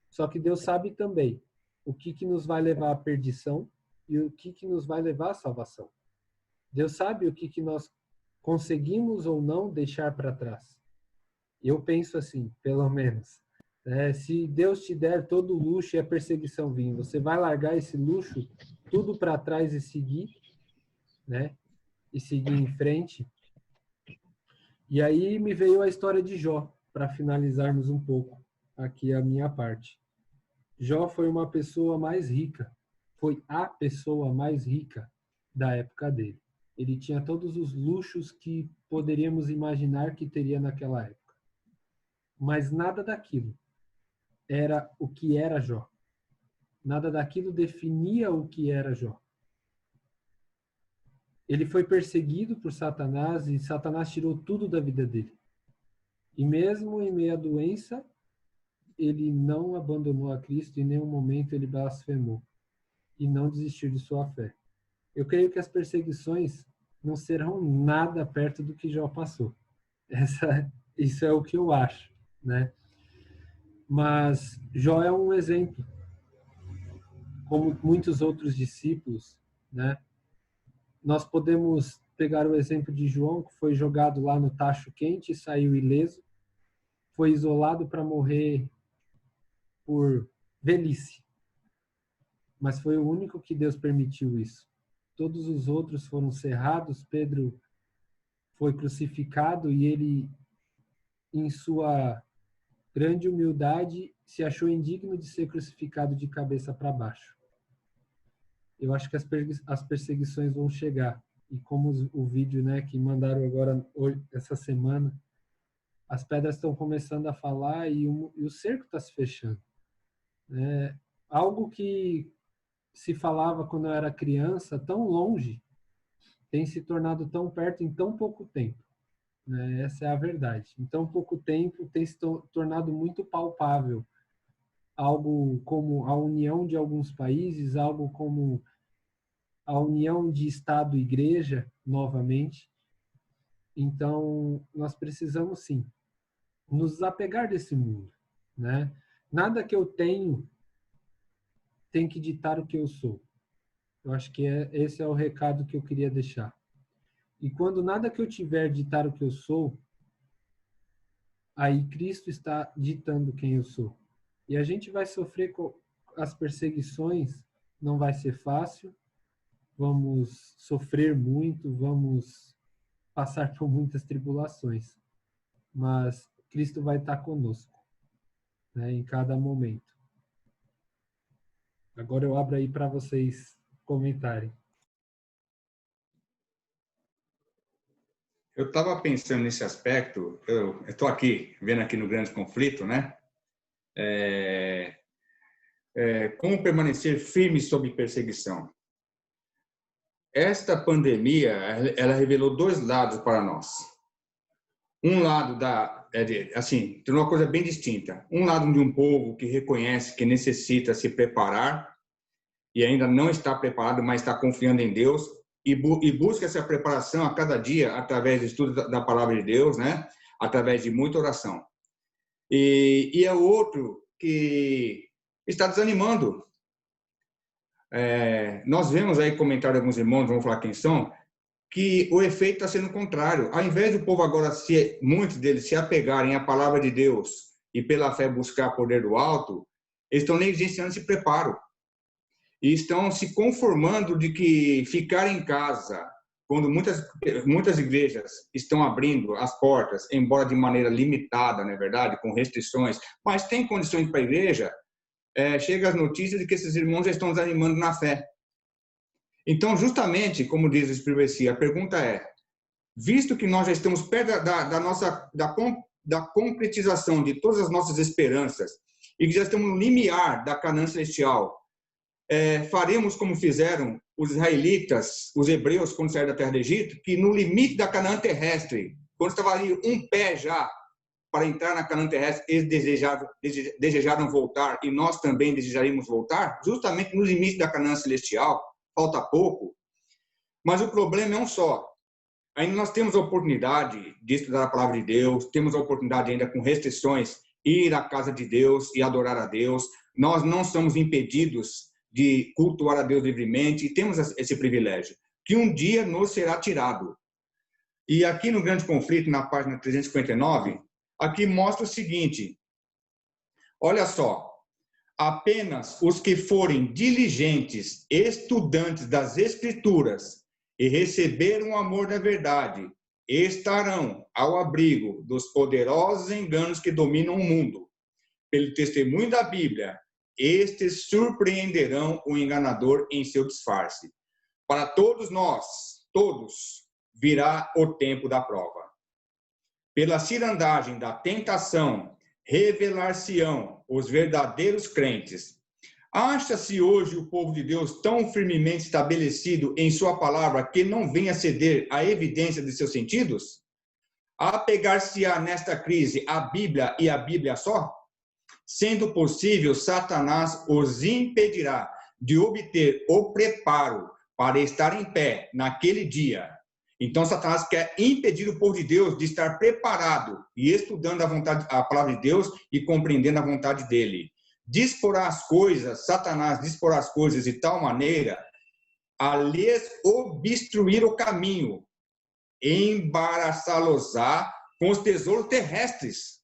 Só que Deus sabe também o que nos vai levar à perdição e o que nos vai levar à salvação. Deus sabe o que nós conseguimos ou não deixar para trás. Eu penso assim, pelo menos. Se Deus te der todo o luxo e a perseguição vir, você vai largar esse luxo tudo para trás e seguir, né? E seguir em frente. E aí me veio a história de Jó, para finalizarmos um pouco aqui a minha parte. Jó foi uma pessoa mais rica, foi a pessoa mais rica da época dele. Ele tinha todos os luxos que poderíamos imaginar que teria naquela época. Mas nada daquilo era o que era Jó. Nada daquilo definia o que era Jó. Ele foi perseguido por Satanás e Satanás tirou tudo da vida dele. E mesmo em meio à doença, ele não abandonou a Cristo, em nenhum momento ele blasfemou e não desistiu de sua fé. Eu creio que as perseguições não serão nada perto do que Jó passou. Isso é o que eu acho, né? Mas Jó é um exemplo, como muitos outros discípulos, né? Nós podemos pegar o exemplo de João, que foi jogado lá no tacho quente e saiu ileso, foi isolado para morrer por velhice. Mas foi o único que Deus permitiu isso. Todos os outros foram cerrados, Pedro foi crucificado e ele, em sua grande humildade, se achou indigno de ser crucificado de cabeça para baixo. Eu acho que as perseguições vão chegar. E como o vídeo, né, que mandaram agora, essa semana, as pedras estão começando a falar e o cerco está se fechando. Algo que se falava quando eu era criança, tão longe, tem se tornado tão perto em tão pouco tempo. Né? Essa é a verdade. Em tão pouco tempo tem se tornado muito palpável. Algo como a união de alguns países, algo como a união de Estado e Igreja, novamente. Então, nós precisamos, sim, nos desapegar desse mundo. Né? Nada que eu tenho tem que ditar o que eu sou. Eu acho que esse é o recado que eu queria deixar. E quando nada que eu tiver ditar o que eu sou, aí Cristo está ditando quem eu sou. E a gente vai sofrer com as perseguições, não vai ser fácil, vamos sofrer muito, vamos passar por muitas tribulações, mas Cristo vai estar conosco, né, em cada momento. Agora eu abro aí para vocês comentarem. Eu estava pensando nesse aspecto, eu estou aqui, vendo aqui no Grande Conflito, né? Como permanecer firme sob perseguição. Esta pandemia, ela revelou dois lados para nós. Um lado tem uma coisa bem distinta. Um lado de um povo que reconhece que necessita se preparar e ainda não está preparado, mas está confiando em Deus e busca essa preparação a cada dia através do estudo da palavra de Deus, né? Através de muita oração. E é outro que está desanimando. Nós vemos aí comentário de alguns irmãos, vamos falar quem são, que o efeito está sendo contrário. Ao invés do povo agora, muitos deles se apegarem à palavra de Deus e pela fé buscar poder do alto, eles estão negligenciando esse preparo. E estão se conformando de que ficar em casa, quando muitas igrejas estão abrindo as portas, embora de maneira limitada, não é verdade, com restrições, mas tem condições para a igreja, chega as notícias de que esses irmãos já estão desanimando na fé. Então, justamente, como diz o Profecia, a pergunta é, visto que nós já estamos perto da concretização de todas as nossas esperanças e que já estamos no limiar da Canaã celestial, faremos como fizeram os israelitas, os hebreus, quando saíram da terra do Egito, que no limite da Canaã terrestre, quando estava ali um pé já para entrar na Canaã terrestre, eles desejaram voltar e nós também desejaríamos voltar, justamente no limite da Canaã celestial, falta pouco, mas o problema é um só. Ainda nós temos a oportunidade de estudar a palavra de Deus, temos a oportunidade ainda com restrições, ir à casa de Deus e adorar a Deus, nós não somos impedidos de cultuar a Deus livremente e temos esse privilégio, que um dia nos será tirado. E aqui no Grande Conflito, na página 359, aqui mostra o seguinte, olha só, apenas os que forem diligentes, estudantes das Escrituras e receberam o amor da verdade, estarão ao abrigo dos poderosos enganos que dominam o mundo. Pelo testemunho da Bíblia, estes surpreenderão o enganador em seu disfarce. Para todos nós, todos, virá o tempo da prova. Pela cirandagem da tentação, revelar-se-ão os verdadeiros crentes. Acha-se hoje o povo de Deus tão firmemente estabelecido em sua palavra que não venha ceder à evidência de seus sentidos? Apegar-se-á nesta crise a Bíblia e a Bíblia só? Sendo possível, Satanás os impedirá de obter o preparo para estar em pé naquele dia. Então, Satanás quer impedir o povo de Deus de estar preparado e estudando a palavra de Deus e compreendendo a vontade dele. Disporá as coisas, Satanás disporá as coisas de tal maneira a lhes obstruir o caminho, embaraçá-los-á com os tesouros terrestres.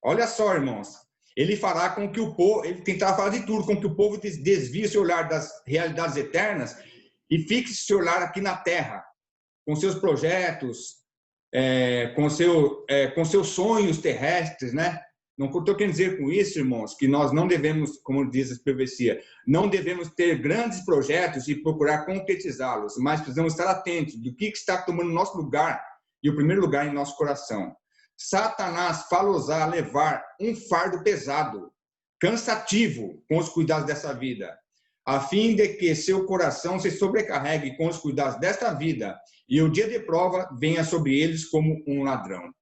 Olha só, irmãos. Ele fará com que o povo, ele tentará falar de tudo, com que o povo desvie seu olhar das realidades eternas e fixe seu olhar aqui na terra, com seus projetos, com seus sonhos terrestres, né? Não estou querendo dizer com isso, irmãos, que nós não devemos, como diz a profecia, não devemos ter grandes projetos e procurar concretizá-los, mas precisamos estar atentos do que está tomando nosso lugar e o primeiro lugar em nosso coração. Satanás fala-os-á levar um fardo pesado, cansativo, com os cuidados dessa vida, a fim de que seu coração se sobrecarregue com os cuidados desta vida e o dia de prova venha sobre eles como um ladrão.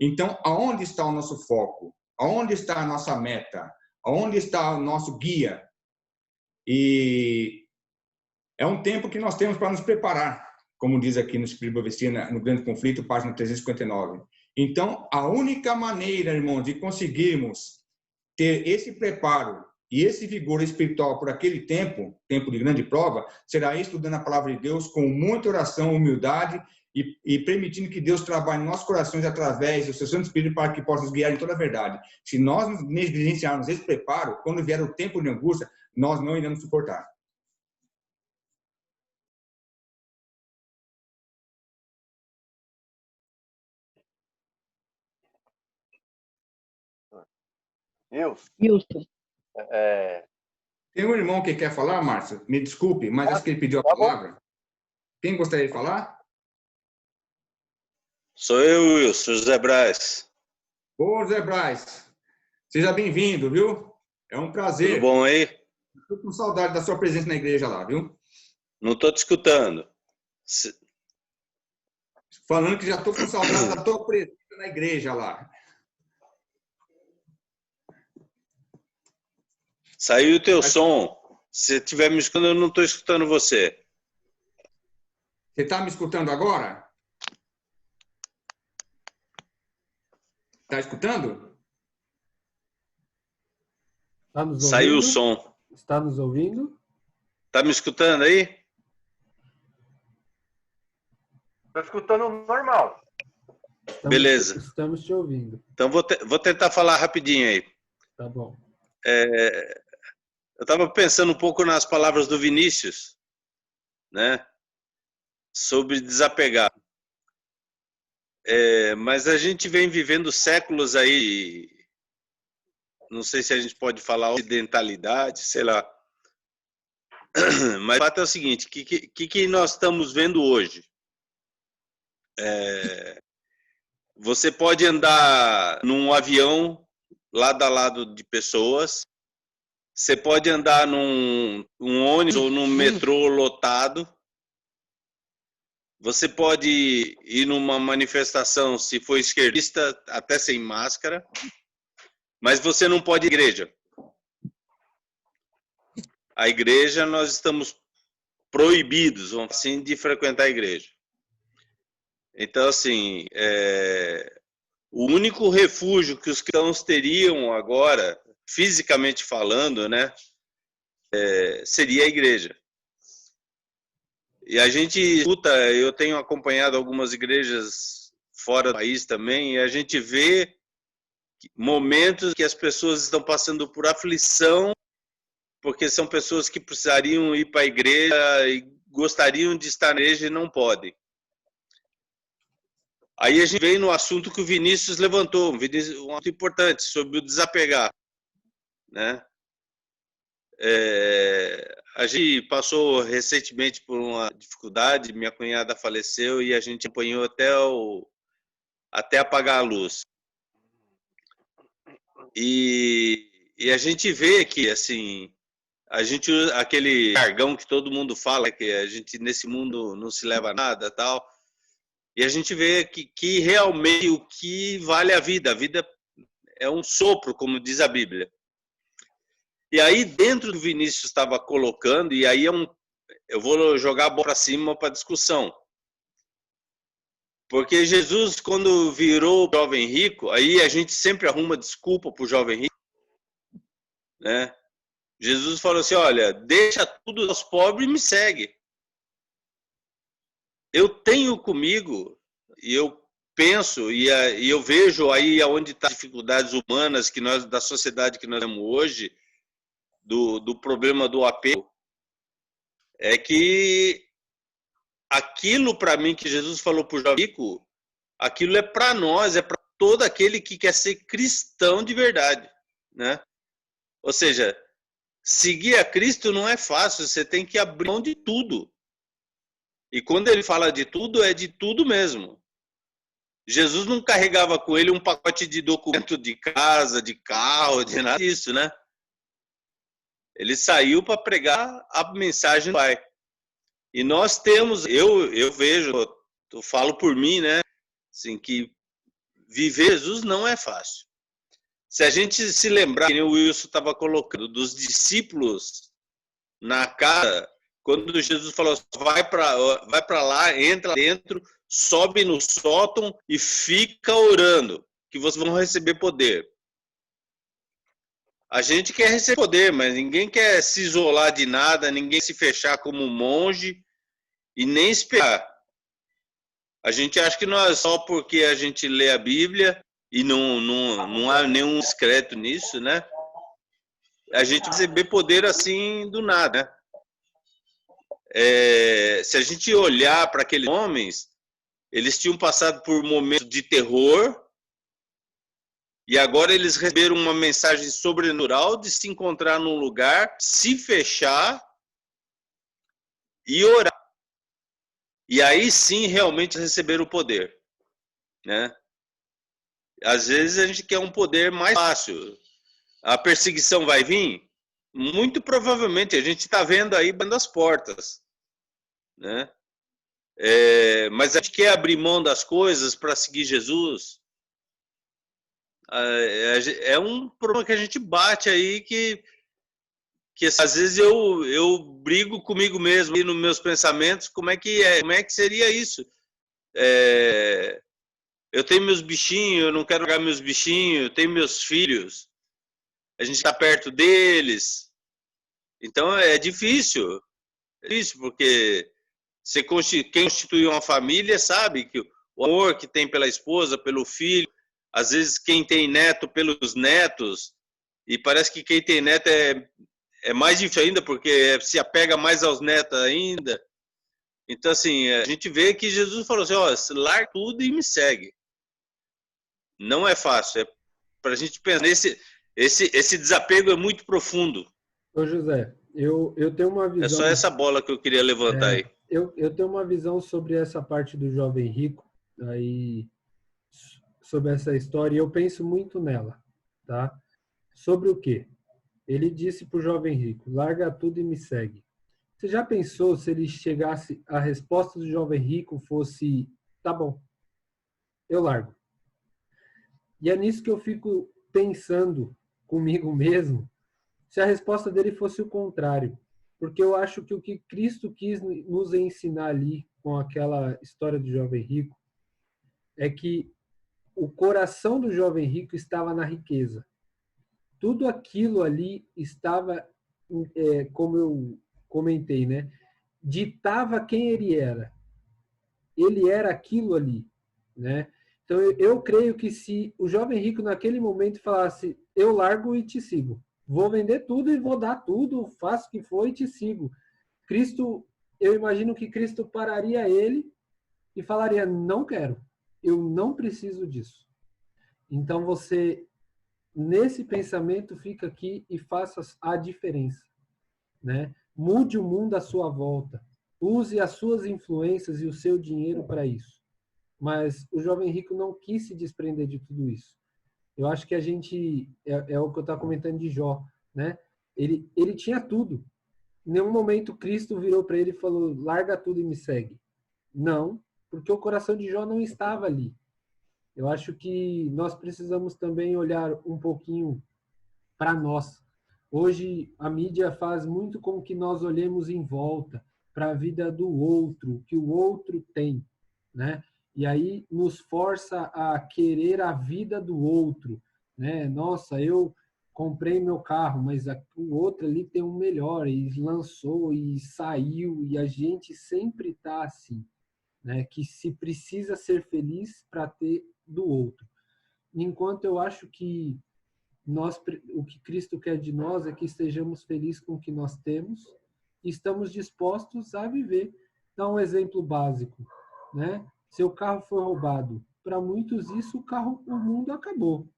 Então, aonde está o nosso foco? Aonde está a nossa meta? Aonde está o nosso guia? E é um tempo que nós temos para nos preparar, como diz aqui no Espírito de Profecia, no Grande Conflito, página 359. Então, a única maneira, irmãos, de conseguirmos ter esse preparo e esse vigor espiritual por aquele tempo de grande prova, será estudando a palavra de Deus com muita oração, humildade e permitindo que Deus trabalhe em nossos corações através do seu Santo Espírito para que possa nos guiar em toda a verdade. Se nós negligenciarmos esse preparo, quando vier o tempo de angústia, nós não iremos suportar. Wilson. Tem um irmão que quer falar, Márcio? Me desculpe, mas acho que ele pediu a palavra. Quem gostaria de falar? Sou eu, Wilson, José Braz. Ô, José Braz, seja bem-vindo, viu? É um prazer. Tudo bom aí? Estou com saudade da sua presença na igreja lá, viu? Não estou te escutando. Falando que já estou com saudade da tua presença na igreja lá. Saiu o teu som. Se você estiver me escutando, eu não estou escutando você. Você está me escutando agora? Está escutando? Está nos ouvindo? Saiu o som. Está nos ouvindo? Está me escutando aí? Estou escutando normal. Beleza. Estamos te ouvindo. Então, vou tentar falar rapidinho aí. Tá bom. Eu estava pensando um pouco nas palavras do Vinícius, né? Sobre desapegar. Mas a gente vem vivendo séculos aí, não sei se a gente pode falar ocidentalidade, sei lá. Mas o fato é o seguinte, que nós estamos vendo hoje? Você pode andar num avião lado a lado de pessoas, você pode andar num ônibus ou num metrô lotado, você pode ir numa manifestação, se for esquerdista, até sem máscara, mas você não pode ir à igreja. A igreja, nós estamos proibidos, vamos assim, de frequentar a igreja. Então, assim, o único refúgio que os cristãos teriam agora, fisicamente falando, né, seria a igreja. E a gente escuta, eu tenho acompanhado algumas igrejas fora do país também, e a gente vê momentos que as pessoas estão passando por aflição, porque são pessoas que precisariam ir para a igreja e gostariam de estar na igreja e não podem. Aí a gente vem no assunto que o Vinícius levantou, um assunto importante, sobre o desapegar, né? A gente passou recentemente por uma dificuldade, minha cunhada faleceu e a gente apanhou até apagar a luz. E a gente vê que, assim, a gente usa aquele jargão que todo mundo fala, que a gente nesse mundo não se leva a nada, tal. E a gente vê que realmente o que vale a vida é um sopro, como diz a Bíblia. E aí, dentro do Vinícius estava colocando, e aí eu vou jogar a bola para cima para discussão. Porque Jesus, quando virou jovem rico, aí a gente sempre arruma desculpa para o jovem rico, né? Jesus falou assim, olha, deixa tudo aos pobres e me segue. Eu tenho comigo, e eu penso, e eu vejo aí onde estão as dificuldades humanas da sociedade que nós temos hoje, do problema do apego, é que aquilo para mim que Jesus falou para o jovem rico, aquilo é para nós, é para todo aquele que quer ser cristão de verdade, né? Ou seja, seguir a Cristo não é fácil, você tem que abrir mão de tudo. E quando ele fala de tudo, é de tudo mesmo. Jesus não carregava com ele um pacote de documento de casa, de carro, de nada disso, né? Ele saiu para pregar a mensagem do Pai. E nós temos, eu vejo, eu falo por mim, né? Assim, que viver Jesus não é fácil. Se a gente se lembrar, que o Wilson estava colocando, dos discípulos na casa, quando Jesus falou, vai para lá, entra dentro, sobe no sótão e fica orando, que vocês vão receber poder. A gente quer receber poder, mas ninguém quer se isolar de nada, ninguém se fechar como um monge e nem esperar. A gente acha que nós, só porque a gente lê a Bíblia, e não há nenhum discreto nisso, né? A gente receber poder assim do nada, né? Se a gente olhar para aqueles homens, eles tinham passado por momentos de terror e agora eles receberam uma mensagem sobrenatural de se encontrar num lugar, se fechar e orar. E aí sim realmente receber o poder, né? Às vezes a gente quer um poder mais fácil. A perseguição vai vir? Muito provavelmente. A gente está vendo aí dentro das portas, né? Mas a gente quer abrir mão das coisas para seguir Jesus. É um problema que a gente bate aí que às vezes eu brigo comigo mesmo e nos meus pensamentos, como é que seria isso? Eu tenho meus bichinhos, eu não quero largar meus bichinhos, eu tenho meus filhos, a gente está perto deles, então é difícil porque quem constitui uma família sabe que o amor que tem pela esposa, pelo filho, às vezes quem tem neto pelos netos, e parece que quem tem neto é mais difícil ainda, porque se apega mais aos netos ainda. Então, assim, a gente vê que Jesus falou assim, ó, larga tudo e me segue. Não é fácil, é para a gente pensar, esse desapego é muito profundo. Ô José, eu tenho uma visão... É só essa bola que eu queria levantar aí. Eu tenho uma visão sobre essa parte do jovem rico, aí, sobre essa história, e eu penso muito nela, tá? Sobre o quê? Ele disse para o jovem rico, larga tudo e me segue. Você já pensou se ele chegasse, a resposta do jovem rico fosse, tá bom, eu largo. E é nisso que eu fico pensando comigo mesmo, se a resposta dele fosse o contrário. Porque eu acho que o que Cristo quis nos ensinar ali, com aquela história do jovem rico, é que o coração do jovem rico estava na riqueza. Tudo aquilo ali estava, como eu comentei, né? Ditava quem ele era. Ele era aquilo ali, né? Então, eu creio que se o jovem rico naquele momento falasse, eu largo e te sigo, vou vender tudo e vou dar tudo, faço o que for e te sigo. Cristo, eu imagino que Cristo pararia ele e falaria, não quero, eu não preciso disso. Então, você, nesse pensamento, fica aqui e faça a diferença, né? Mude o mundo à sua volta. Use as suas influências e o seu dinheiro para isso. Mas o jovem rico não quis se desprender de tudo isso. Eu acho que a gente, é o que eu estava comentando de Jó, né? Ele tinha tudo. Em nenhum momento Cristo virou para ele e falou, larga tudo e me segue. Não, porque o coração de Jó não estava ali. Eu acho que nós precisamos também olhar um pouquinho para nós. Hoje a mídia faz muito com que nós olhemos em volta para a vida do outro, que o outro tem, né? E aí nos força a querer a vida do outro, né? Nossa, eu comprei meu carro, mas o outro ali tem um melhor e lançou e saiu e a gente sempre está assim, né? Que se precisa ser feliz para ter do outro. Enquanto eu acho que o que Cristo quer de nós é que estejamos felizes com o que nós temos e estamos dispostos a viver. Dá um exemplo básico, né? Seu carro foi roubado. Para muitos isso, o mundo acabou.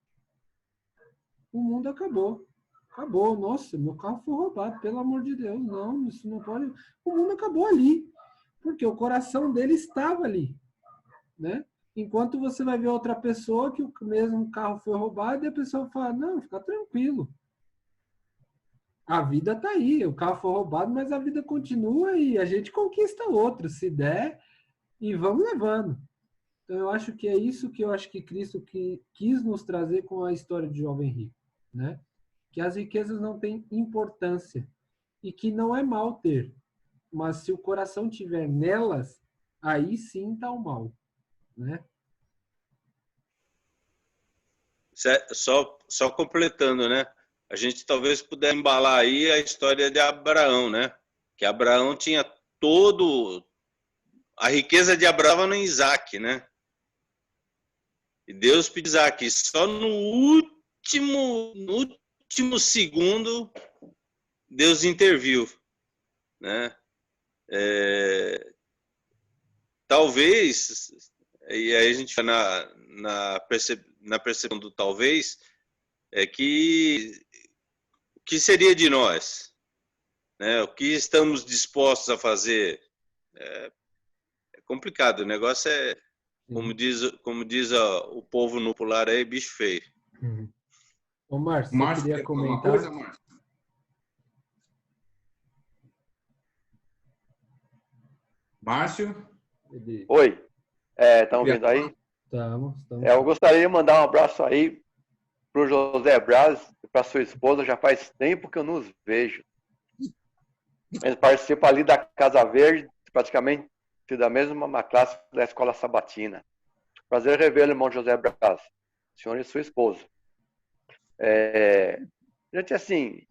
O mundo acabou. Acabou. Nossa, meu carro foi roubado, pelo amor de Deus. Não, isso não pode. O mundo acabou ali, porque o coração dele estava ali, né? Enquanto você vai ver outra pessoa que o mesmo carro foi roubado e a pessoa fala, não, fica tranquilo. A vida está aí, o carro foi roubado, mas a vida continua e a gente conquista outro, se der, e vamos levando. Então eu acho que é isso que eu acho que Cristo quis nos trazer com a história de Jovem Rico, né? Que as riquezas não têm importância e que não é mal ter, mas se o coração tiver nelas, aí sim está o mal, né? Só completando, né? A gente talvez pudesse embalar aí a história de Abraão, né? Que Abraão tinha a riqueza de Abraão no Isaac, né? E Deus pediu Isaac, só no último segundo Deus interviu, né? Talvez, e aí a gente vai na percepção do talvez, é que o que seria de nós? Né? O que estamos dispostos a fazer? É complicado, o negócio é, como diz o povo no popular aí, bicho feio. Ô, Márcio, Márcio, você queria quer falar uma comentar? coisa, Márcio? Márcio? Oi, estão ouvindo aí? Estamos. Eu gostaria de mandar um abraço aí para o José Braz e para sua esposa. Já faz tempo que eu não os vejo. Eles participam ali da Casa Verde, praticamente da mesma classe da Escola Sabatina. Prazer revê-lo, irmão José Braz, senhor e sua esposa. Gente, assim,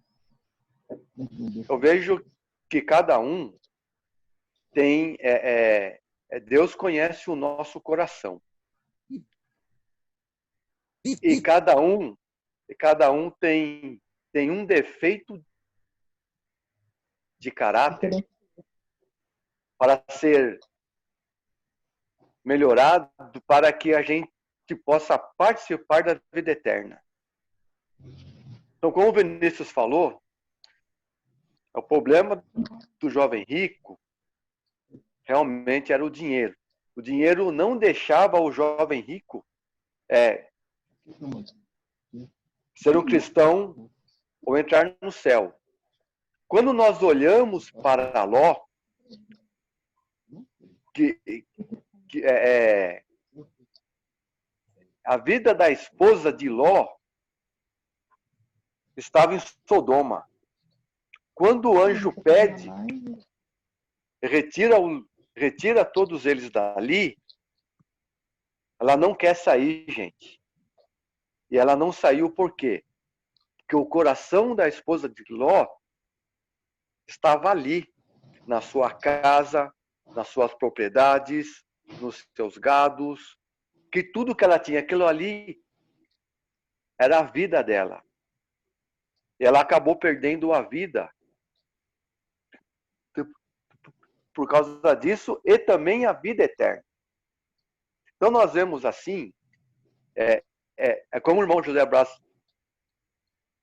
eu vejo que cada um tem... Deus conhece o nosso coração. E cada um tem um defeito de caráter para ser melhorado, para que a gente possa participar da vida eterna. Então, como o Vinícius falou, o problema do jovem rico realmente era o dinheiro. O dinheiro não deixava o jovem rico ser um cristão ou entrar no céu. Quando nós olhamos para Ló, a vida da esposa de Ló estava em Sodoma. Quando o anjo pede, retira todos eles dali, ela não quer sair, gente. E ela não saiu por quê? Porque o coração da esposa de Ló estava ali, na sua casa, nas suas propriedades, nos seus gados, que tudo que ela tinha, aquilo ali era a vida dela. E ela acabou perdendo a vida por causa disso e também a vida eterna. Então nós vemos assim, como o irmão José Braz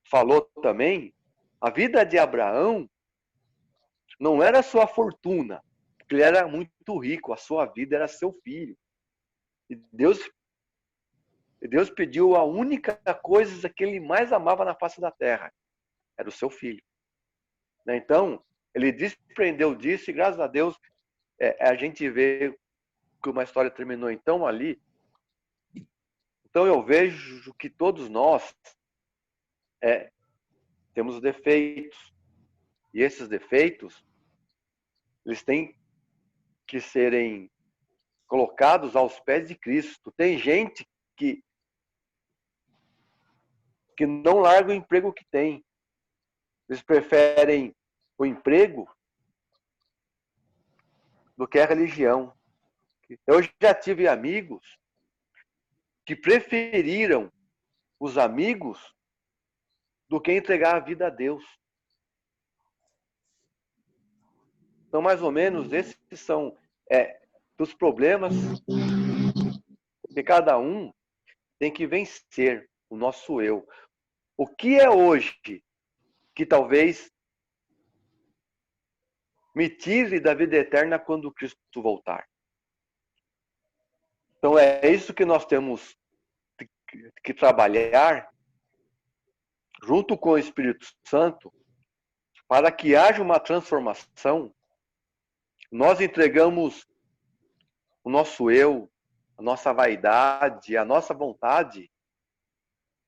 falou também, a vida de Abraão não era a sua fortuna, porque ele era muito rico, a sua vida era seu filho. E Deus pediu a única coisa que ele mais amava na face da terra, era o seu filho. Então, ele desprendeu disso e, graças a Deus, a gente vê que uma história terminou então ali. Então, eu vejo que todos nós temos defeitos. E esses defeitos, eles têm que serem colocados aos pés de Cristo. Tem gente que não larga o emprego que tem. Eles preferem o emprego do que a religião. Eu já tive amigos que preferiram os amigos do que entregar a vida a Deus. Então, mais ou menos, esses são os problemas que cada um tem que vencer, o nosso eu. O que é hoje que talvez me tire da vida eterna quando Cristo voltar? Então, é isso que nós temos que trabalhar junto com o Espírito Santo para que haja uma transformação. Nós entregamos o nosso eu, a nossa vaidade, a nossa vontade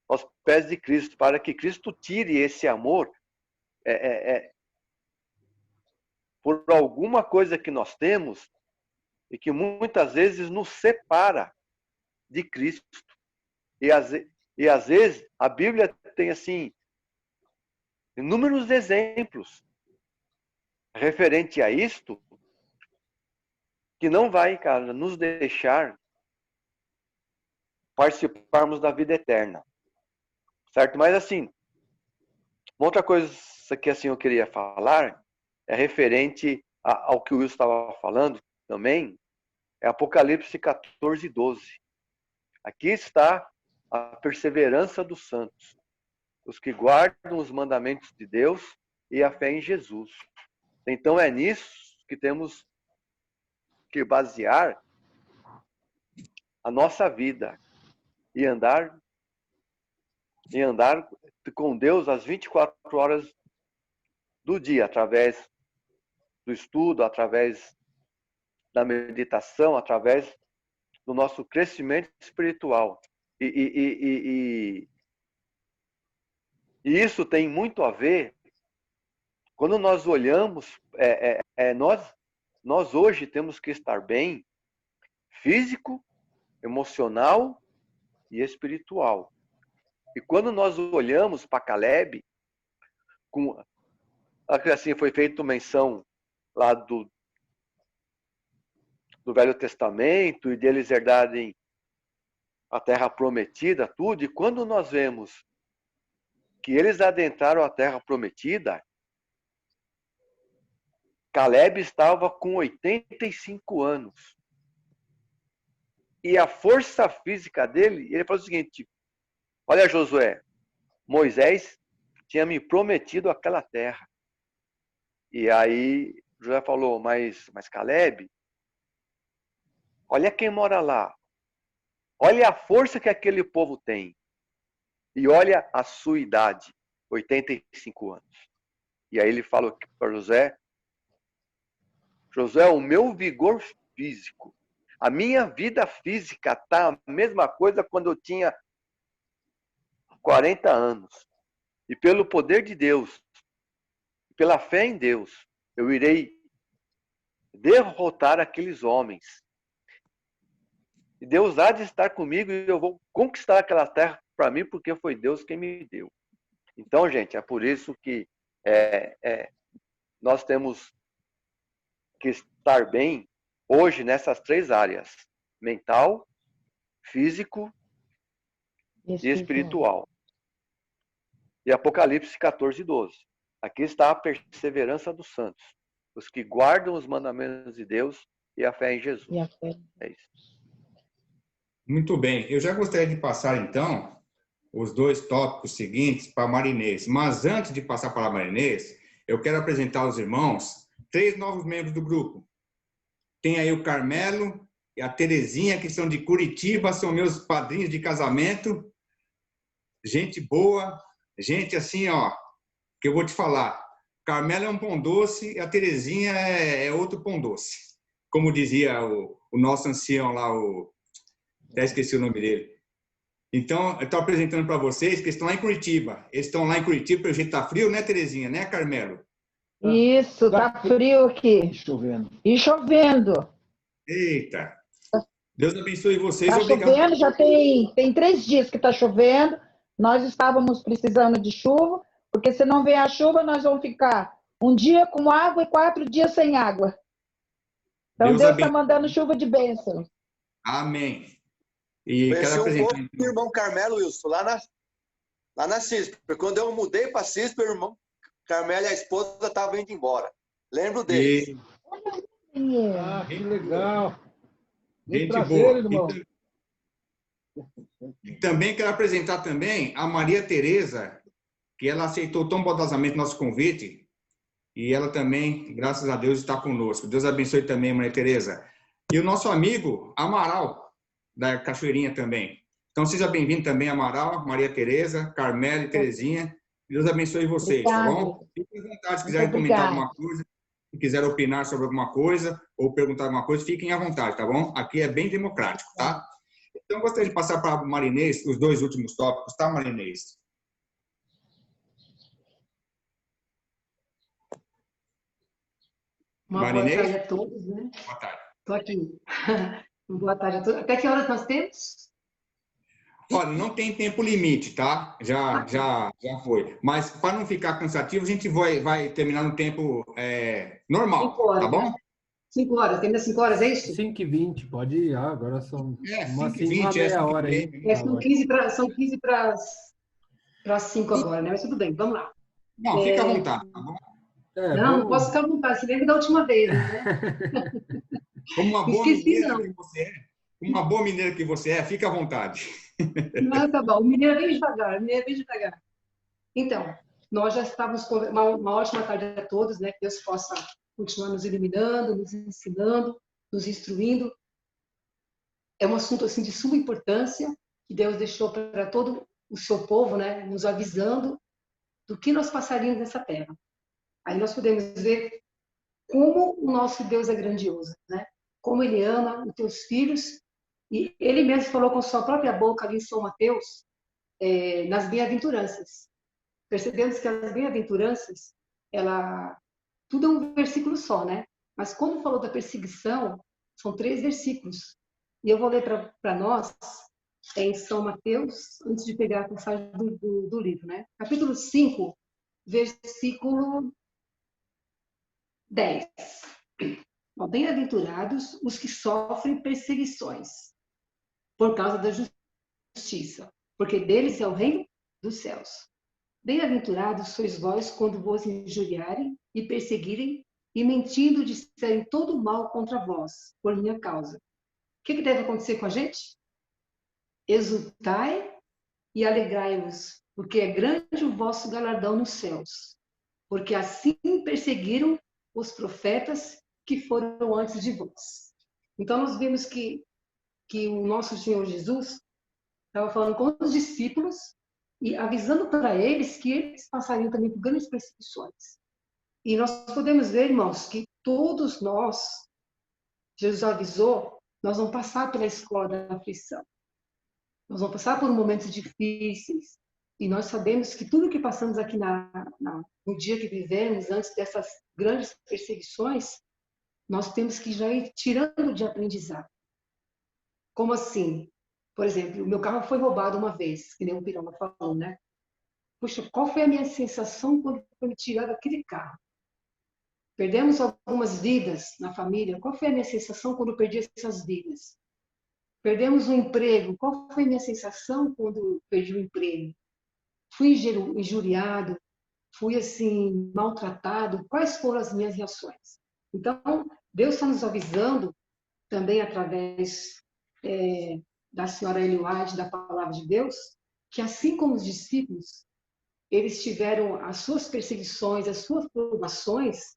aos pés de Cristo, para que Cristo tire esse amor por alguma coisa que nós temos e que muitas vezes nos separa de Cristo. E às vezes a Bíblia tem assim inúmeros exemplos referente a isto, que não vai, cara, nos deixar participarmos da vida eterna. Certo? Mas assim, uma outra coisa que assim eu queria falar é referente ao que o Wilson estava falando também, é Apocalipse 14, 12. Aqui está a perseverança dos santos, os que guardam os mandamentos de Deus e a fé em Jesus. Então é nisso que temos que basear a nossa vida e andar com Deus às 24 horas do dia, através do estudo, através da meditação, através do nosso crescimento espiritual. E isso tem muito a ver quando nós olhamos, nós hoje temos que estar bem físico, emocional e espiritual. E quando nós olhamos para Caleb, assim foi feita menção lá do Velho Testamento e deles herdarem a terra prometida, tudo, e quando nós vemos que eles adentraram a terra prometida, Caleb estava com 85 anos. E a força física dele, ele falou o seguinte: olha, Josué, Moisés tinha me prometido aquela terra. E aí Josué falou, mas Caleb, olha quem mora lá. Olha a força que aquele povo tem. E olha a sua idade, 85 anos. E aí ele falou para Josué, o meu vigor físico, a minha vida física está a mesma coisa quando eu tinha 40 anos. E pelo poder de Deus, pela fé em Deus, eu irei derrotar aqueles homens. E Deus há de estar comigo e eu vou conquistar aquela terra para mim, porque foi Deus quem me deu. Então, gente, é por isso que nós temos que estar bem hoje nessas três áreas: mental, físico e espiritual. E Apocalipse 14, 12. Aqui está a perseverança dos santos, os que guardam os mandamentos de Deus e a fé em Jesus. É isso. Muito bem. Eu já gostaria de passar, então, os dois tópicos seguintes para a Marinês. Mas antes de passar para a Marinês, eu quero apresentar aos irmãos 3 novos membros do grupo. Tem aí o Carmelo e a Terezinha, que são de Curitiba, são meus padrinhos de casamento. Gente boa, gente assim, ó, que eu vou te falar. Carmelo é um pão doce e a Terezinha é outro pão doce. Como dizia o nosso ancião lá, até esqueci o nome dele. Então, eu estou apresentando para vocês que estão lá em Curitiba. Eles estão lá em Curitiba, pelo jeito tá frio, né, Terezinha? Né, Carmelo? Isso, tá frio aqui. Chovendo. E chovendo. Eita! Deus abençoe vocês. Tá Obrigado. chovendo, já tem 3 dias que tá chovendo. Nós estávamos precisando de chuva, porque se não vier a chuva, nós vamos ficar um dia com água e 4 dias sem água. Então Deus está mandando chuva de bênção. Amém. E Conheci quero apresentar pouco o irmão Carmelo, Wilson, lá na CISP. Quando eu mudei para a CISP, o irmão Carmelo e a esposa estavam indo embora. Lembro deles. Ah, que legal. Gente prazer, boa. irmão. E também quero apresentar também a Maria Tereza, que ela aceitou tão bondosamente nosso convite, e ela também, graças a Deus, está conosco. Deus abençoe também, Maria Tereza. E o nosso amigo Amaral, da Cachoeirinha também. Então, seja bem-vindo também, Amaral, Maria Tereza, Carmelo e Terezinha. Deus abençoe vocês, tá bom? Fiquem à vontade, se quiserem comentar alguma coisa, se quiserem opinar sobre alguma coisa, ou perguntar alguma coisa, fiquem à vontade, tá bom? Aqui é bem democrático, tá? Então, gostaria de passar para a Marinês os 2 últimos tópicos, tá, Marinês? Boa tarde a todos, né? Boa tarde. Estou aqui. Boa tarde a todos. Até que horas nós temos? Olha, não tem tempo limite, tá? Já foi. Mas, para não ficar cansativo, a gente vai terminar no tempo normal, 5 horas, tá bom? 5 horas. Termina 5 horas, é isso? 5h20, pode ir. Agora são 5h20, meia hora aí. São 15 para as 5 agora, né? Mas tudo bem, vamos lá. Não, fica à vontade, tá bom? Não posso ficar à vontade, se lembra da última vez, né? Como uma boa Esqueci, mineira não. que você é, uma boa mineira que você é, fica à vontade. Não, tá bom. O mineiro vem devagar, Então, nós já estávamos com uma ótima tarde a todos, né? Que Deus possa continuar nos iluminando, nos ensinando, nos instruindo. É um assunto assim de suma importância que Deus deixou para todo o seu povo, né? Nos avisando do que nós passaríamos nessa terra. Aí nós podemos ver como o nosso Deus é grandioso, né? Como Ele ama os teus filhos. E Ele mesmo falou com sua própria boca ali em São Mateus, nas bem-aventuranças. Percebemos que as bem-aventuranças, tudo é um versículo só, né? Mas quando falou da perseguição, são 3 versículos. E eu vou ler para nós, em São Mateus, antes de pegar a passagem do livro, né? Capítulo 5, versículo 10. Bem-aventurados os que sofrem perseguições por causa da justiça, porque deles é o reino dos céus. Bem-aventurados sois vós quando vos injuriarem e perseguirem e mentindo disserem todo mal contra vós, por minha causa. O que deve acontecer com a gente? Exultai e alegrai-vos, porque é grande o vosso galardão nos céus, porque assim perseguiram os profetas que foram antes de vós. Então, nós vimos que o nosso Senhor Jesus estava falando com os discípulos e avisando para eles que eles passariam também por grandes perseguições. E nós podemos ver, irmãos, que todos nós, Jesus avisou, nós vamos passar pela escola da aflição. Nós vamos passar por momentos difíceis. E nós sabemos que tudo que passamos aqui no dia que vivemos, antes dessas grandes perseguições, nós temos que já ir tirando de aprendizado. Como assim? Por exemplo, o meu carro foi roubado uma vez, que nem o Pirão falou, né? Puxa, qual foi a minha sensação quando foi me tirado aquele carro? Perdemos algumas vidas na família. Qual foi a minha sensação quando eu perdi essas vidas? Perdemos um emprego. Qual foi a minha sensação quando eu perdi o emprego? Fui injuriado? Fui, assim, maltratado? Quais foram as minhas reações? Então, Deus está nos avisando também através da senhora Ellen White, da palavra de Deus, que assim como os discípulos, eles tiveram as suas perseguições, as suas provações,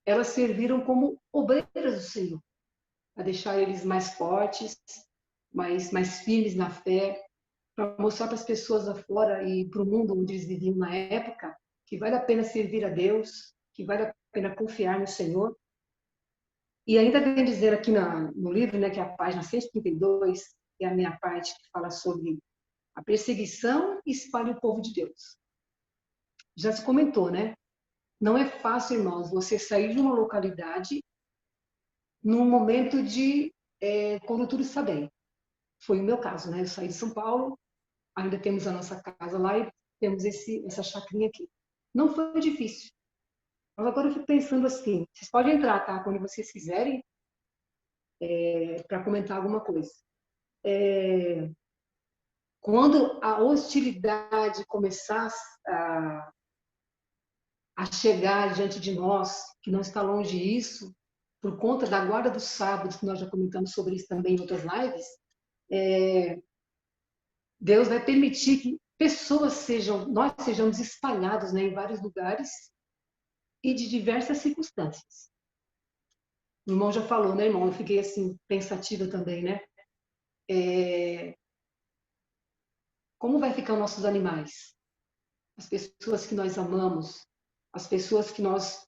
elas serviram como obreiras do Senhor, a deixar eles mais fortes, mais firmes na fé, para mostrar para as pessoas lá fora e para o mundo onde eles viviam na época que vale a pena servir a Deus, que vale a pena confiar no Senhor. E ainda vem dizer aqui no livro, né, que é a página 132, é a minha parte que fala sobre a perseguição e espalha o povo de Deus. Já se comentou, né? Não é fácil, irmãos, você sair de uma localidade num momento de quando tudo está bem. Foi o meu caso, né? Eu saí de São Paulo, ainda temos a nossa casa lá e temos essa chacrinha aqui. Não foi difícil. Mas agora eu fico pensando assim, vocês podem entrar, tá? Quando vocês quiserem, para comentar alguma coisa. Quando a hostilidade começar a chegar diante de nós, que não está longe isso, por conta da guarda dos sábados, que nós já comentamos sobre isso também em outras lives, Deus vai permitir que nós sejamos espalhados, né, em vários lugares e de diversas circunstâncias. O irmão já falou, né, irmão? Eu fiquei assim, pensativa também, né? Como vai ficar os nossos animais? As pessoas que nós amamos, as pessoas que nos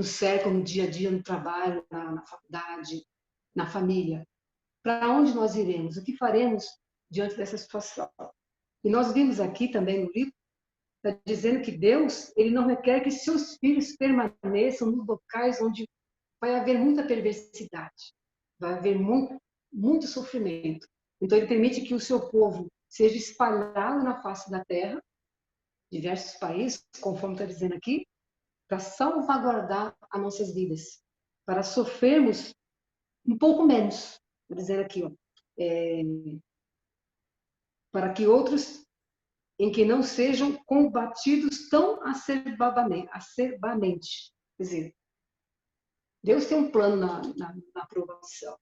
cercam no dia a dia, no trabalho, na faculdade, na família. Para onde nós iremos? O que faremos diante dessa situação? E nós vimos aqui também no livro, está dizendo que Deus, ele não requer que seus filhos permaneçam nos locais onde vai haver muita perversidade, vai haver muito sofrimento. Então, ele permite que o seu povo seja espalhado na face da terra, diversos países, conforme está dizendo aqui, para salvaguardar as nossas vidas, para sofrermos um pouco menos, vou dizer aqui, ó, para que outros em que não sejam combatidos tão acerbamente. Quer dizer, Deus tem um plano na aprovação.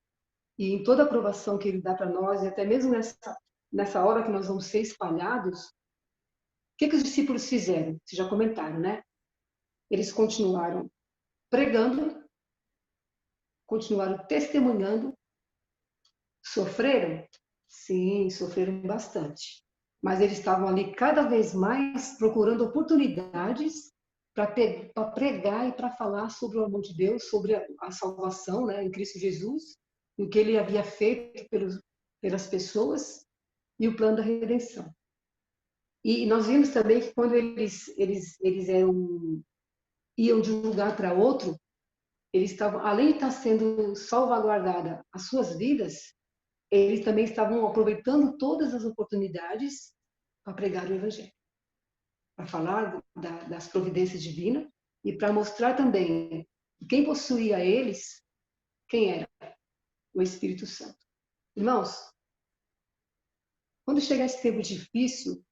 E em toda aprovação que Ele dá para nós, e até mesmo nessa hora que nós vamos ser espalhados, o que os discípulos fizeram? Vocês já comentaram, né? Eles continuaram pregando, continuaram testemunhando, sofreram? Sim, sofreram bastante. Mas eles estavam ali cada vez mais procurando oportunidades para pregar e para falar sobre o amor de Deus, sobre a salvação, né, em Cristo Jesus, e o que Ele havia feito pelas pessoas e o plano da redenção. E nós vimos também que quando eles iam de um lugar para outro, eles estavam, além de estar sendo salvaguardada as suas vidas, eles também estavam aproveitando todas as oportunidades para pregar o Evangelho, para falar das providências divinas e para mostrar também que quem possuía eles, quem era? O Espírito Santo. Irmãos, quando chegar esse tempo difícil,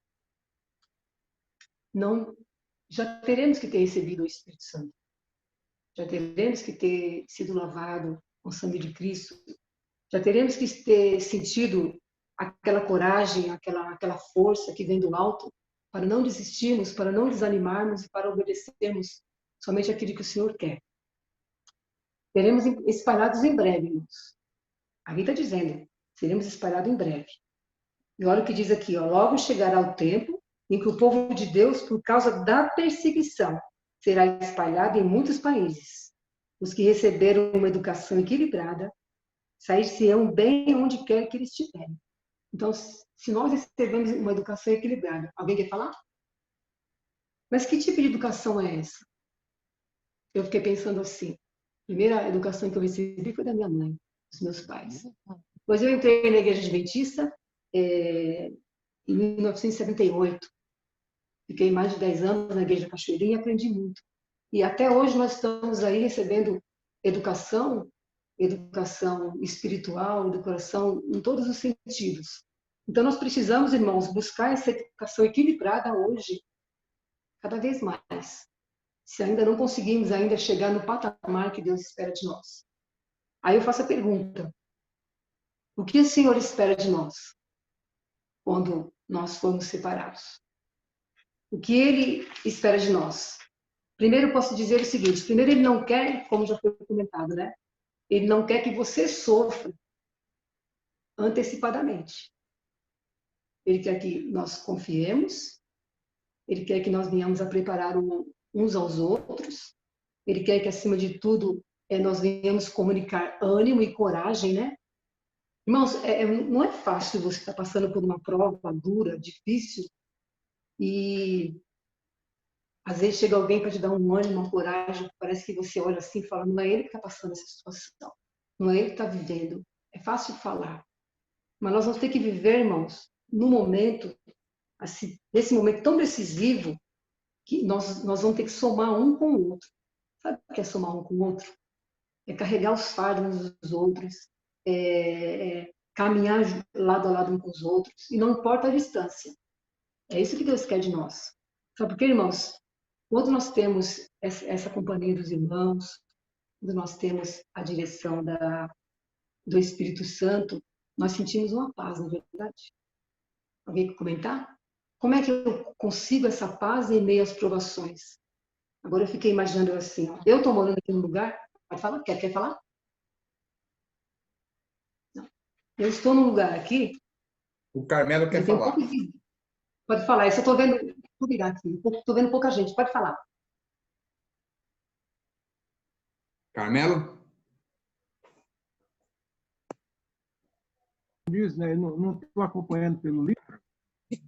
já teremos que ter recebido o Espírito Santo. Já teremos que ter sido lavado com o sangue de Cristo. Já teremos que ter sentido aquela coragem, aquela força que vem do alto, para não desistirmos, para não desanimarmos e para obedecermos somente aquilo que o Senhor quer. Seremos espalhados em breve, irmãos. Aqui está dizendo, seremos espalhados em breve. E olha o que diz aqui, ó, logo chegará o tempo em que o povo de Deus, por causa da perseguição, será espalhado em muitos países. Os que receberam uma educação equilibrada sair-se-ão bem onde quer que eles estiverem. Então, se nós recebemos uma educação equilibrada, alguém quer falar? Mas que tipo de educação é essa? Eu fiquei pensando assim, a primeira educação que eu recebi foi da minha mãe, dos meus pais. Depois eu entrei na Igreja Adventista em 1978. Fiquei mais de 10 anos na Igreja Cachoeirinha e aprendi muito. E até hoje nós estamos aí recebendo educação espiritual, educação em todos os sentidos. Então nós precisamos, irmãos, buscar essa educação equilibrada hoje, cada vez mais. Se ainda não conseguimos ainda chegar no patamar que Deus espera de nós. Aí eu faço a pergunta, o que o Senhor espera de nós quando nós formos separados? O que Ele espera de nós? Primeiro, eu posso dizer o seguinte: primeiro, ele não quer, como já foi comentado, né? Ele não quer que você sofra antecipadamente. Ele quer que nós confiemos, ele quer que nós venhamos a preparar uns aos outros, ele quer que, acima de tudo, nós venhamos comunicar ânimo e coragem, né? Irmãos, não é fácil você estar passando por uma prova dura, difícil, e às vezes chega alguém para te dar um ânimo, uma coragem, parece que você olha assim e fala, não é ele que está passando essa situação, não é ele que está vivendo. É fácil falar, mas nós vamos ter que viver, irmãos, no momento, assim, nesse momento tão decisivo, que nós vamos ter que somar um com o outro. Sabe o que é somar um com o outro? É carregar os fardos uns dos outros, caminhar lado a lado uns com os outros, e não importa a distância. É isso que Deus quer de nós. Sabe por quê, irmãos? Quando nós temos essa companhia dos irmãos, quando nós temos a direção do Espírito Santo, nós sentimos uma paz, não é verdade? Alguém quer comentar? Como é que eu consigo essa paz em meio às provações? Agora eu fiquei imaginando assim, ó, eu estou morando aqui num lugar, pode falar? Quer falar? Não. Eu estou num lugar aqui. O Carmelo quer falar. Pode falar, eu só estou vendo, vou virar aqui, estou vendo pouca gente, pode falar. Carmelo? Diz, né? Não estou acompanhando pelo livro,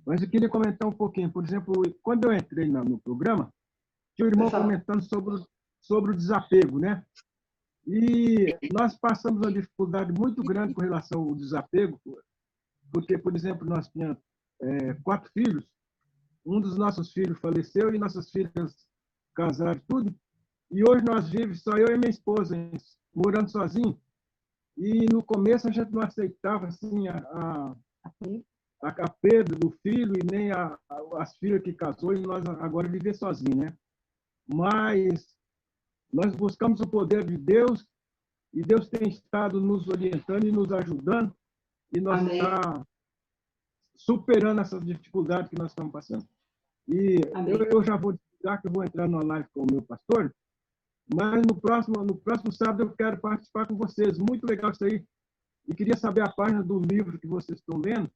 mas eu queria comentar um pouquinho. Por exemplo, quando eu entrei no programa, tinha o irmão comentando sobre o desapego, né? E nós passamos uma dificuldade muito grande com relação ao desapego, porque, por exemplo, nós tínhamos 4 filhos, um dos nossos filhos faleceu e nossas filhas casaram tudo, e hoje nós vivemos só eu e minha esposa, morando sozinho. E no começo a gente não aceitava assim a perda do filho e nem as filhas que casou, e nós agora vivemos sozinhos, né? Mas nós buscamos o poder de Deus e Deus tem estado nos orientando e nos ajudando, e nós estamos superando essas dificuldades que nós estamos passando. E eu já vou dizer que eu vou entrar numa live com o meu pastor, mas no próximo sábado eu quero participar com vocês. Muito legal isso aí. E queria saber a página do livro que vocês estão lendo,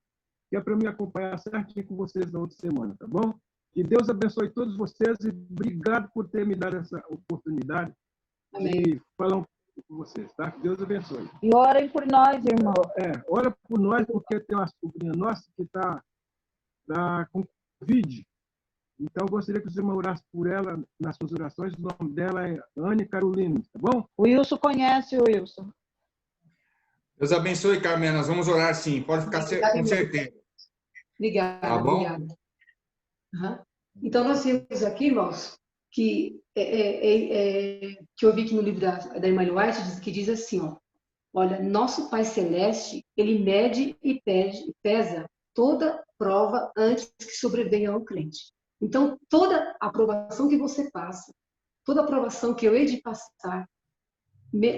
que é para me acompanhar certinho com vocês na outra semana, tá bom? Que Deus abençoe todos vocês e obrigado por ter me dado essa oportunidade de falar um pouco com vocês, tá? Que Deus abençoe. E orem por nós, irmão. Ora por nós, porque tem uma sobrinha nossa que está com Covid. Então, eu gostaria que os irmãos orassem por ela nas suas orações. O nome dela é Anne Carolina, tá bom? O Wilson conhece o Wilson. Deus abençoe, Carmelo. Nós vamos orar sim. Pode ficar com certeza. Obrigada, tá bom? Obrigada. Uhum. Então, nós vimos aqui, irmãos, que eu vi que no livro da irmã White, que diz assim, ó, olha, nosso Pai Celeste, ele mede e pesa toda prova antes que sobrevenha ao crente. Então, toda aprovação que você passa, toda aprovação que eu hei de passar,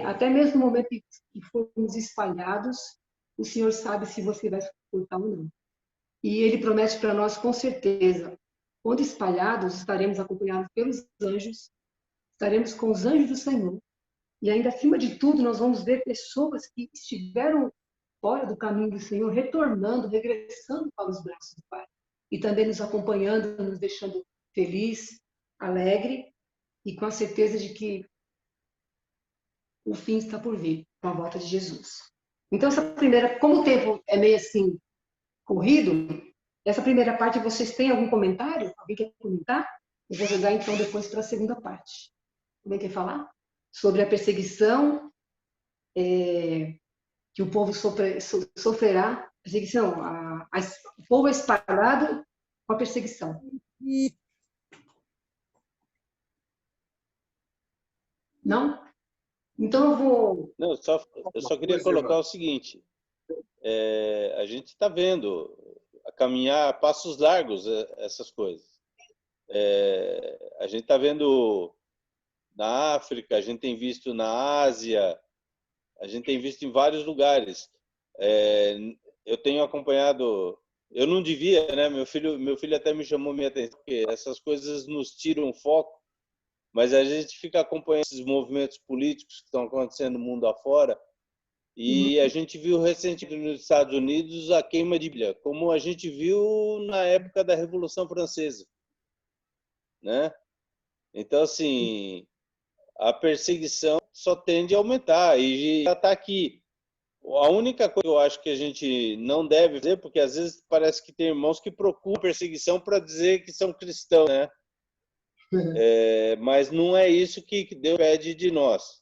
até mesmo no momento que formos espalhados, o Senhor sabe se você vai suportar ou não. E Ele promete para nós, com certeza, quando espalhados, estaremos acompanhados pelos anjos, estaremos com os anjos do Senhor. E ainda, acima de tudo, nós vamos ver pessoas que estiveram fora do caminho do Senhor, retornando, regressando para os braços do Pai. E também nos acompanhando, nos deixando feliz, alegre e com a certeza de que o fim está por vir, com a volta de Jesus. Então, essa primeira, como o tempo é meio assim, corrido, essa primeira parte, vocês têm algum comentário? Alguém quer comentar? Eu vou jogar, então, depois para a segunda parte. Alguém quer falar? Sobre a perseguição que o povo sofrerá, perseguição, o povo é espalhado com a perseguição. Não? Então eu vou... Não, eu só queria colocar o seguinte, a gente está vendo a caminhar a passos largos essas coisas. A gente está vendo na África, a gente tem visto na Ásia, a gente tem visto em vários lugares. Eu tenho acompanhado, eu não devia, né? Meu filho até me chamou minha atenção, porque essas coisas nos tiram o foco mas a gente fica acompanhando esses movimentos políticos que estão acontecendo no mundo afora, e a gente viu recentemente nos Estados Unidos a queima de Bíblia, como a gente viu na época da Revolução Francesa, né? Então, assim, a perseguição só tende a aumentar e já está aqui. A única coisa que eu acho que a gente não deve fazer, porque às vezes parece que tem irmãos que procuram perseguição para dizer que são cristãos, né? Mas não é isso que Deus pede de nós.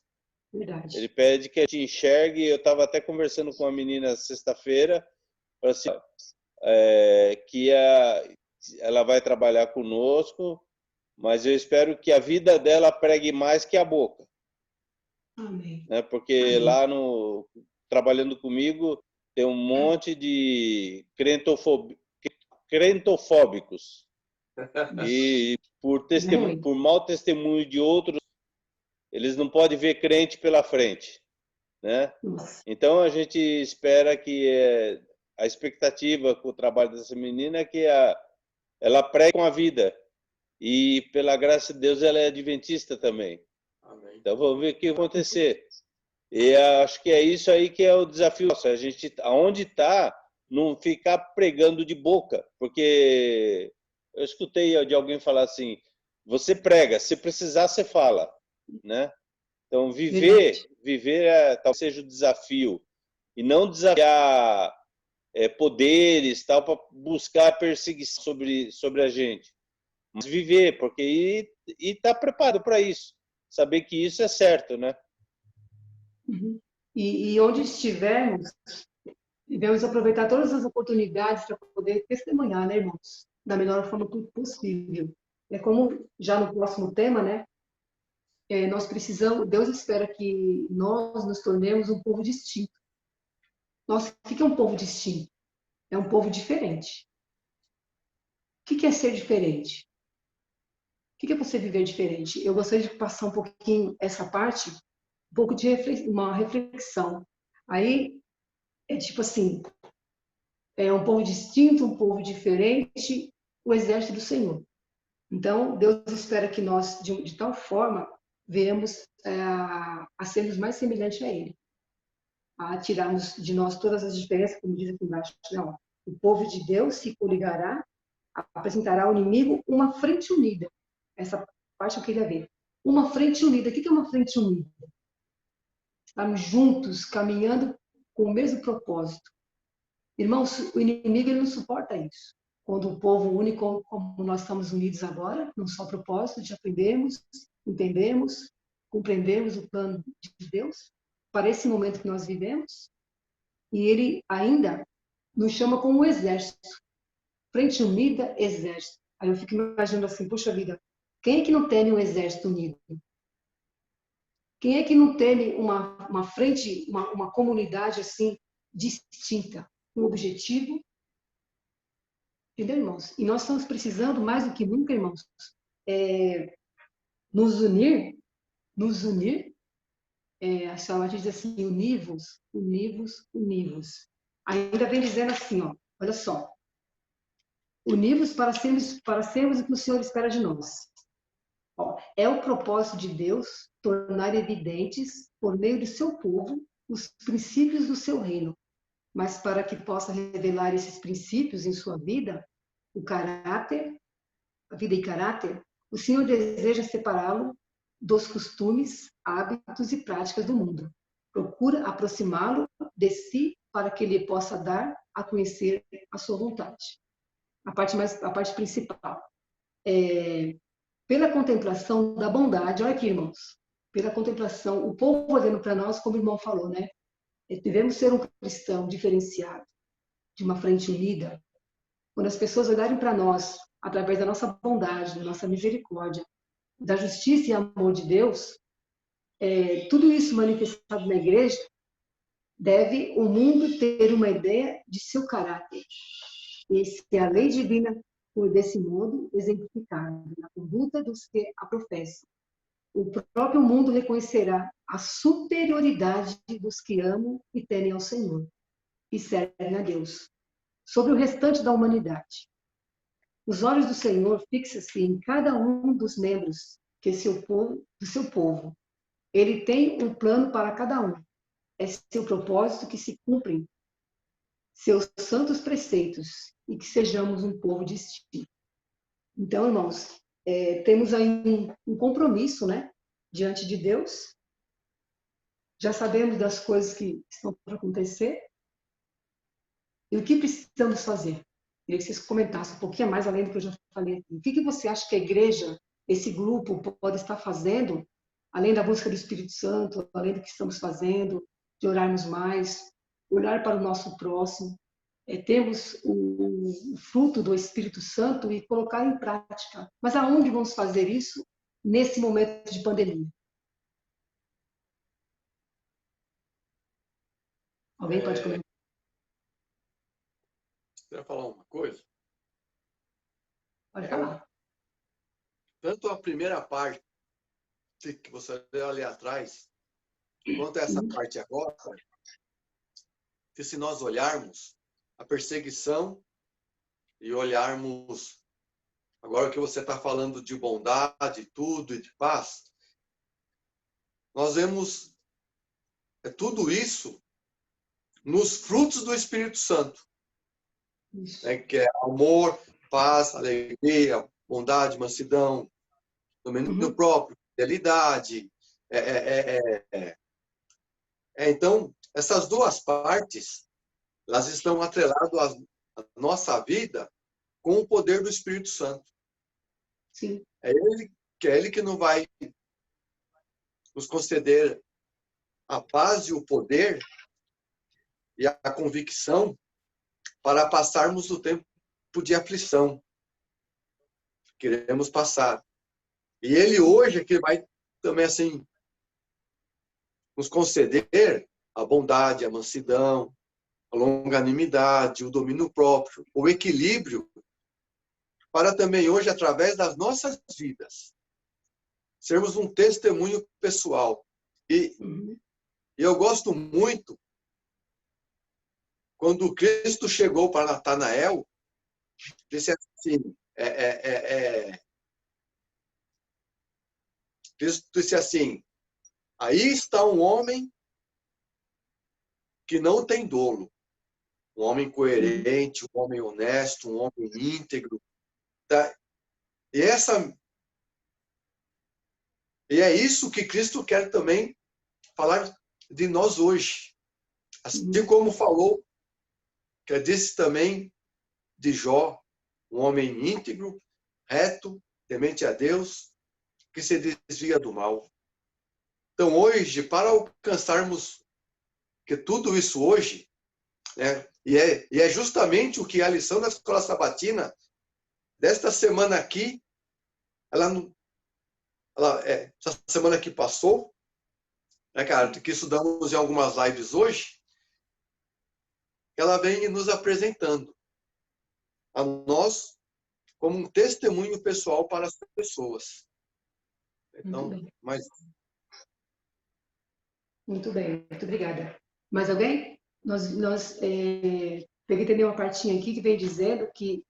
Verdade. Ele pede que a gente enxergue. Eu estava até conversando com uma menina sexta-feira, assim, que ela vai trabalhar conosco, mas eu espero que a vida dela pregue mais que a boca. Amém. Né? Porque Amém. lá trabalhando comigo tem um monte de crentofóbicos. E por mau testemunho de outros, eles não podem ver crente pela frente, né? Então a gente espera que a expectativa com o trabalho dessa menina é que ela pregue com a vida, e pela graça de Deus ela é adventista também. Amém. Então vamos ver o que vai acontecer. E acho que é isso aí que é o desafio. A gente, aonde está, não ficar pregando de boca, porque eu escutei de alguém falar assim: você prega, se precisar você fala, né? Então viver talvez seja o desafio, e não desafiar poderes tal para buscar perseguição sobre a gente, mas viver, porque e tá preparado para isso, saber que isso é certo, né? Uhum. E onde estivermos, devemos aproveitar todas as oportunidades para poder testemunhar, né, irmãos? Da melhor forma possível. É como já no próximo tema, né? Nós precisamos, Deus espera que nós nos tornemos um povo distinto. Nossa, o que é um povo distinto? É um povo diferente. O que é ser diferente? O que é você viver diferente? Eu gostaria de passar um pouquinho essa parte, um pouco de uma reflexão. Aí, tipo assim, é um povo distinto, um povo diferente, o exército do Senhor. Então, Deus espera que nós, de tal forma, venhamos a sermos mais semelhantes a Ele, a tirarmos de nós todas as diferenças, como diz aqui embaixo. Não, o povo de Deus se coligará, apresentará ao inimigo uma frente unida. Essa parte eu queria ver. Uma frente unida. O que é uma frente unida? Estamos juntos, caminhando com o mesmo propósito. Irmãos, o inimigo ele não suporta isso. Quando o povo une como nós estamos unidos agora, num só propósito de aprendermos, entendemos, compreendemos o plano de Deus para esse momento que nós vivemos, e ele ainda nos chama como um exército. Frente unida, exército. Aí eu fico imaginando assim, puxa vida, quem é que não teme um exército unido? Quem é que não teme uma frente, uma comunidade assim, distinta, um objetivo? Entendeu, irmãos? E nós estamos precisando, mais do que nunca, irmãos, nos unir, a Salvador diz assim, univos. Ainda vem dizendo assim, ó, olha só, univos para sermos o que o Senhor espera de nós. Ó, é o propósito de Deus tornar evidentes, por meio do seu povo, os princípios do seu reino. Mas para que possa revelar esses princípios em sua vida, a vida e caráter, o Senhor deseja separá-lo dos costumes, hábitos e práticas do mundo. Procura aproximá-lo de si para que ele possa dar a conhecer a sua vontade. A parte principal. Pela contemplação da bondade, olha aqui, irmãos, pela contemplação, o povo olhando para nós, como o irmão falou, né? Devemos ser um cristão diferenciado, de uma frente unida. Quando as pessoas olharem para nós, através da nossa bondade, da nossa misericórdia, da justiça e amor de Deus, tudo isso manifestado na igreja, deve o mundo ter uma ideia de seu caráter. E se a lei divina for desse modo exemplificada na conduta dos que a professam, o próprio mundo reconhecerá a superioridade dos que amam e temem ao Senhor e servem a Deus sobre o restante da humanidade. Os olhos do Senhor fixam-se em cada um dos membros que do seu povo. Ele tem um plano para cada um. É seu propósito que se cumprem seus santos preceitos e que sejamos um povo distinto. Então, irmãos, temos aí um compromisso, né, diante de Deus. Já sabemos das coisas que estão para acontecer. E o que precisamos fazer? Queria que vocês comentassem um pouquinho mais além do que eu já falei aqui. O que você acha que a igreja, esse grupo, pode estar fazendo, além da busca do Espírito Santo, além do que estamos fazendo, de orarmos mais, olhar para o nosso próximo, termos o fruto do Espírito Santo e colocar em prática. Mas aonde vamos fazer isso nesse momento de pandemia? Alguém pode comentar? Quer falar uma coisa? Pode falar. Tanto a primeira parte que você leu ali atrás, quanto essa parte agora, que se nós olharmos a perseguição e olharmos agora que você está falando de bondade, tudo e de paz, nós vemos tudo isso nos frutos do Espírito Santo, né, que é amor, paz, alegria, bondade, mansidão, domínio próprio, fidelidade. Então, essas duas partes, elas estão atreladas à nossa vida com o poder do Espírito Santo. Sim. É ele que não vai nos conceder a paz e o poder e a convicção para passarmos o tempo de aflição. Queremos passar. E ele hoje é que vai também assim nos conceder a bondade, a mansidão, a longanimidade, o domínio próprio, o equilíbrio, para também hoje, através das nossas vidas, sermos um testemunho pessoal. E eu gosto muito quando Cristo chegou para Natanael, disse assim, Cristo disse assim, aí está um homem que não tem dolo, um homem coerente, um homem honesto, um homem íntegro. Tá? E é isso que Cristo quer também falar de nós hoje. Assim como falou, que disse também de Jó, um homem íntegro, reto, temente a Deus, que se desvia do mal. Então, hoje, para alcançarmos que tudo isso hoje, né, e é justamente o que a lição da Escola Sabatina, desta semana aqui, essa semana que passou, né, cara, que estudamos em algumas lives hoje, ela vem nos apresentando a nós como um testemunho pessoal para as pessoas. Então, Muito bem, muito obrigada. Mais alguém? Peguei também uma partinha aqui que vem dizendo que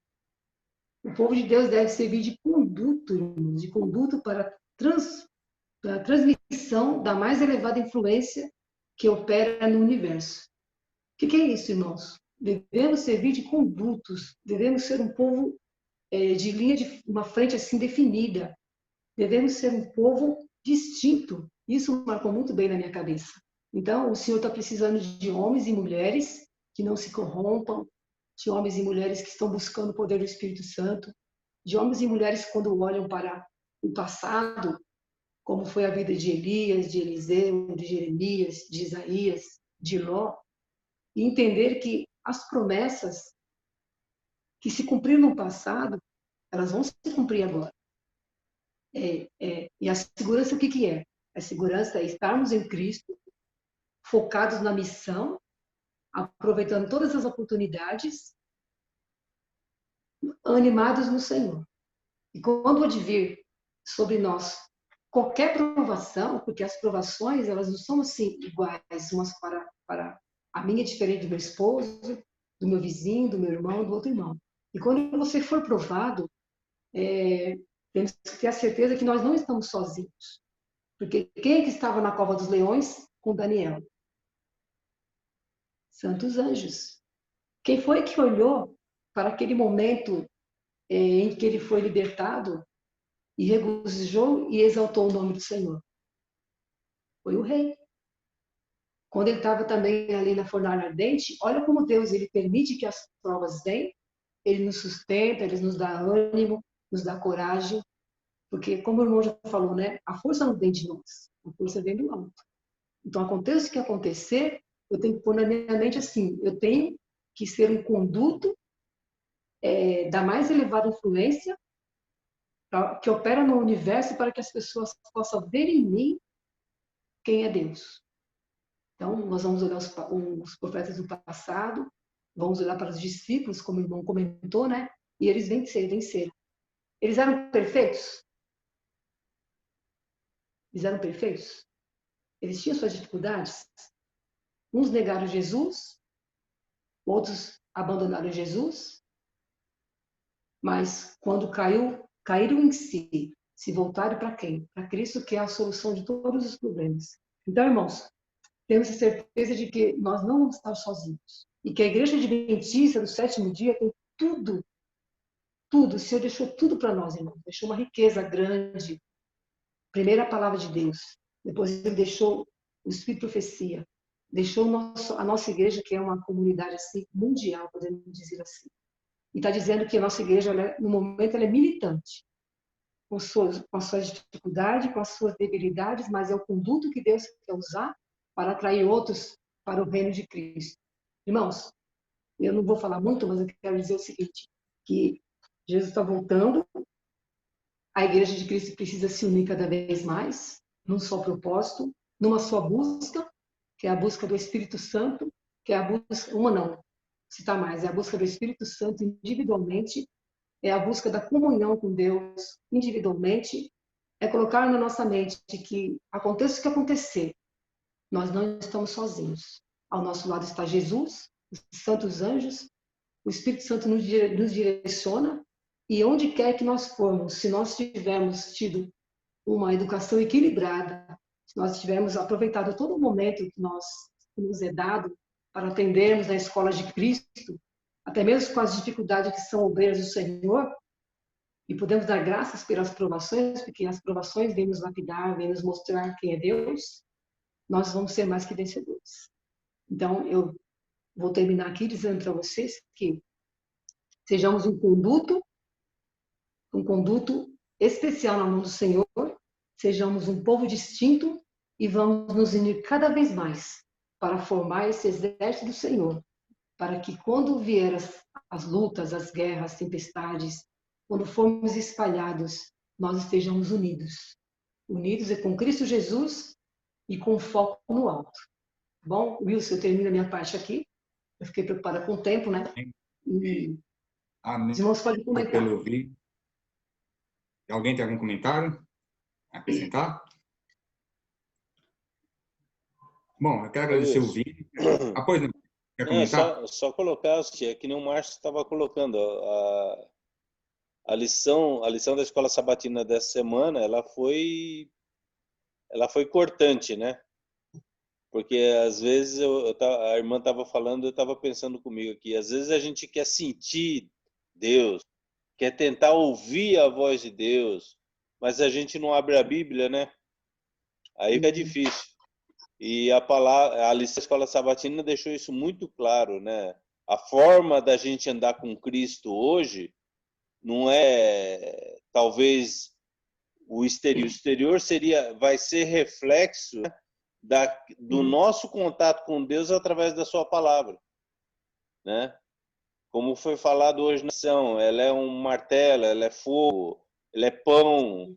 o povo de Deus deve servir de conduto para a transmissão da mais elevada influência que opera no universo. O que é isso, irmãos? Devemos servir de condutos, devemos ser um povo de linha de uma frente assim definida, devemos ser um povo distinto. Isso marcou muito bem na minha cabeça. Então, o Senhor está precisando de homens e mulheres que não se corrompam, de homens e mulheres que estão buscando o poder do Espírito Santo, de homens e mulheres que, quando olham para o passado, como foi a vida de Elias, de Eliseu, de Jeremias, de Isaías, de Ló, e entender que as promessas que se cumpriram no passado, elas vão se cumprir agora. E a segurança, o que é? A segurança é estarmos em Cristo, focados na missão, aproveitando todas as oportunidades, animados no Senhor. E quando advir sobre nós qualquer provação, porque as provações, elas não são assim iguais umas para a minha é diferente do meu esposo, do meu vizinho, do meu irmão, do outro irmão. E quando você for provado, Temos que ter a certeza que nós não estamos sozinhos. Porque quem é que estava na cova dos leões com Daniel? Santos anjos. Quem foi que olhou para aquele momento em que ele foi libertado e regozijou e exaltou o nome do Senhor? Foi o rei. Quando ele estava também ali na fornalha ardente, olha como Deus ele permite que as provas venham, ele nos sustenta, ele nos dá ânimo, nos dá coragem, porque como o irmão já falou, né, a força não vem de nós, a força vem do alto. Então, aconteça o que acontecer, eu tenho que pôr na minha mente assim, eu tenho que ser um conduto da mais elevada influência que opera no universo para que as pessoas possam ver em mim quem é Deus. Então, nós vamos olhar os profetas do passado, vamos olhar para os discípulos, como o irmão comentou, né? E eles venceram. Eles eram perfeitos? Eles eram perfeitos? Eles tinham suas dificuldades? Uns negaram Jesus, outros abandonaram Jesus, mas quando caíram em si, se voltaram para quem? Para Cristo, que é a solução de todos os problemas. Então, irmãos, temos a certeza de que nós não vamos estar sozinhos. E que a Igreja Adventista do sétimo dia tem tudo. O Senhor deixou tudo para nós, irmãos. Deixou uma riqueza grande. Primeiro a palavra de Deus. Depois ele deixou o Espírito de Profecia. Deixou a nossa igreja, que é uma comunidade assim, mundial, podemos dizer assim. E está dizendo que a nossa igreja, no momento, ela é militante. Com as suas dificuldades, com as suas debilidades, mas é o conduto que Deus quer usar para atrair outros para o reino de Cristo. Irmãos, eu não vou falar muito, mas eu quero dizer o seguinte, que Jesus está voltando, a Igreja de Cristo precisa se unir cada vez mais, num só propósito, numa só busca, que é a busca do Espírito Santo, que é a busca, citar mais, é a busca do Espírito Santo individualmente, é a busca da comunhão com Deus individualmente, é colocar na nossa mente que aconteça o que acontecer, nós não estamos sozinhos. Ao nosso lado está Jesus, os santos anjos, o Espírito Santo nos direciona, e onde quer que nós formos, se nós tivermos tido uma educação equilibrada, se nós tivermos aproveitado todo o momento que nos é dado para atendermos na escola de Cristo, até mesmo com as dificuldades que são obreiras do Senhor, e podemos dar graças pelas provações, porque as provações vêm nos lapidar, vêm nos mostrar quem é Deus, nós vamos ser mais que vencedores. Então, eu vou terminar aqui dizendo para vocês que sejamos um conduto especial na mão do Senhor, sejamos um povo distinto e vamos nos unir cada vez mais para formar esse exército do Senhor, para que quando vier as lutas, as guerras, as tempestades, quando formos espalhados, nós estejamos unidos. Unidos é com Cristo Jesus e com foco no alto. Bom, Wilson, eu termino a minha parte aqui. Eu fiquei preocupada com o tempo, né? E Amém. os irmãos podem comentar. Pelo vídeo. Alguém tem algum comentário a acrescentar? Bom, eu quero agradecer o vídeo. Pois não. Quer comentar? Só colocar, é que nem o Márcio estava colocando, a lição da Escola Sabatina dessa semana, ela foi cortante, né? Porque às vezes a irmã estava falando, eu estava pensando comigo aqui, às vezes a gente quer sentir Deus, quer tentar ouvir a voz de Deus, mas a gente não abre a Bíblia, né? Aí fica difícil. E a lição da Escola Sabatina deixou isso muito claro, né? A forma da gente andar com Cristo hoje não é talvez o exterior. O exterior vai ser reflexo, né, do nosso contato com Deus através da sua palavra, né? Como foi falado hoje na lição, ela é um martelo, ela é fogo, ela é pão.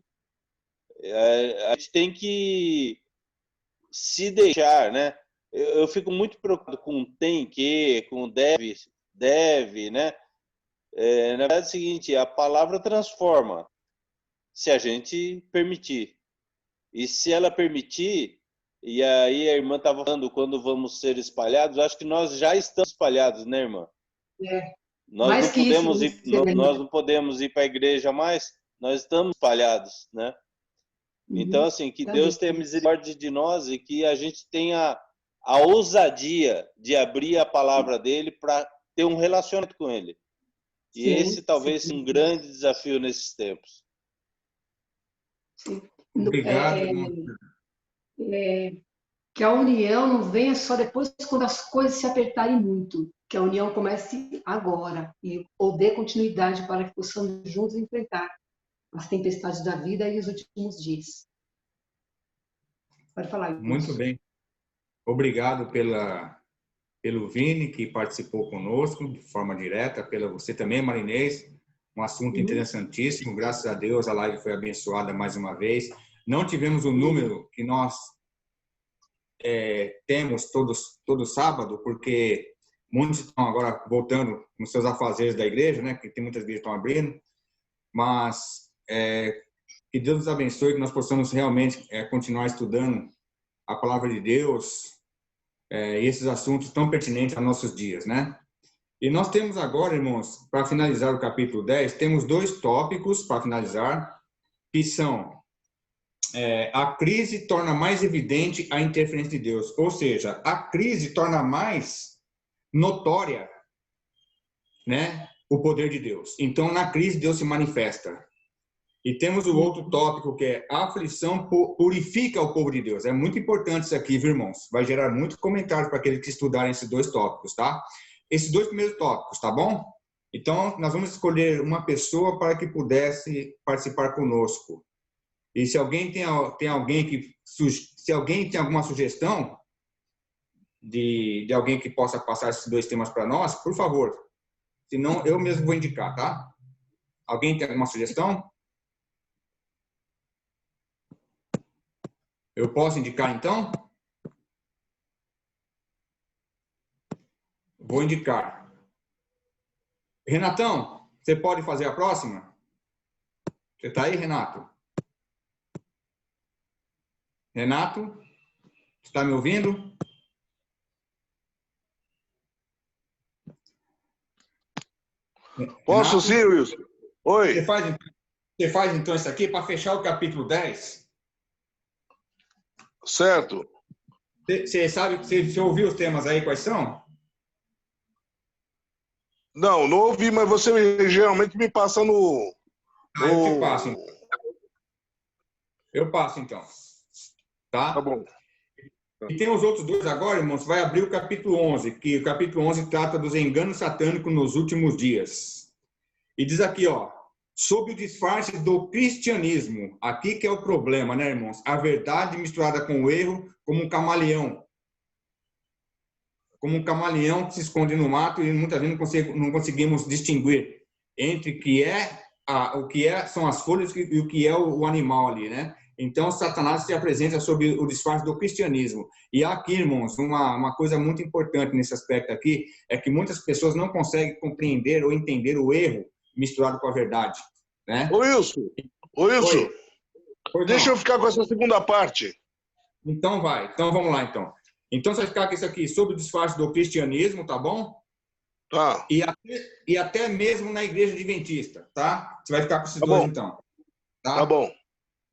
A gente tem que se deixar, né? Eu fico muito preocupado com tem que, com deve, né? Na verdade é o seguinte, a palavra transforma, se a gente permitir. E se ela permitir, e aí a irmã estava falando quando vamos ser espalhados, acho que nós já estamos espalhados, né, irmã? É. Nós não podemos ir para a igreja mais, Nós estamos espalhados, né? Então, assim, que Deus tenha misericórdia de nós e que a gente tenha a ousadia de abrir a palavra dele para ter um relacionamento com ele. E esse talvez seja um grande desafio nesses tempos. Obrigado. Que a união não venha só depois quando as coisas se apertarem muito. Que a união comece agora e ou dê continuidade para que possamos juntos enfrentar as tempestades da vida e os últimos dias. Pode falar. Muito bem. Obrigado pelo Vini, que participou conosco de forma direta, pela você também, Marinês. Um assunto interessantíssimo. Graças a Deus, a live foi abençoada mais uma vez. Não tivemos o número que nós temos todo sábado, porque muitos estão agora voltando nos seus afazeres da igreja, né? Que tem muitas igrejas que estão abrindo. Mas que Deus nos abençoe, que nós possamos realmente continuar estudando a palavra de Deus e esses assuntos tão pertinentes a nossos dias, né? E nós temos agora, irmãos, para finalizar o capítulo 10, temos 2 tópicos para finalizar, que são a crise torna mais evidente a interferência de Deus. Ou seja, a crise torna mais notória, né, o poder de Deus. Então, na crise, Deus se manifesta. E temos o outro tópico, que é a aflição purifica o povo de Deus. É muito importante isso aqui, viu, irmãos? Vai gerar muito comentário para aqueles que estudarem esses 2 tópicos, tá? Esses 2 primeiros tópicos, tá bom? Então, nós vamos escolher uma pessoa para que pudesse participar conosco. E se alguém tem alguém se alguém tem alguma sugestão de alguém que possa passar esses 2 temas para nós, por favor. Senão, eu mesmo vou indicar, tá? Alguém tem alguma sugestão? Eu posso indicar, então? Vou indicar. Renatão, você pode fazer a próxima? Você está aí, Renato? Renato, está me ouvindo? Posso sim, Wilson. Oi. Você faz então isso aqui para fechar o capítulo 10? Certo. Você ouviu os temas aí, quais são? Não ouvi, mas você geralmente me passa no... Eu te passo, então. Eu passo, então. Tá? Tá bom. E tem os outros 2 agora, irmãos. Vai abrir o capítulo 11, que o capítulo 11 trata dos enganos satânicos nos últimos dias. E diz aqui, ó, sob o disfarce do cristianismo. Aqui que é o problema, né, irmãos? A verdade misturada com o erro, como um camaleão. Como um camaleão que se esconde no mato e muitas vezes não conseguimos distinguir entre o que são as folhas e o que é o animal ali, né? Então, Satanás se apresenta sob o disfarce do cristianismo. E aqui, irmãos, uma coisa muito importante nesse aspecto aqui é que muitas pessoas não conseguem compreender ou entender o erro misturado com a verdade, né? Ô, Wilson. Deixa eu ficar com essa segunda parte. Então, vai. Então, vamos lá, então. Então, você vai ficar com isso aqui, sob o disfarce do cristianismo, tá bom? Tá. E até mesmo na igreja adventista, tá? Você vai ficar com esses 2, então. Tá bom.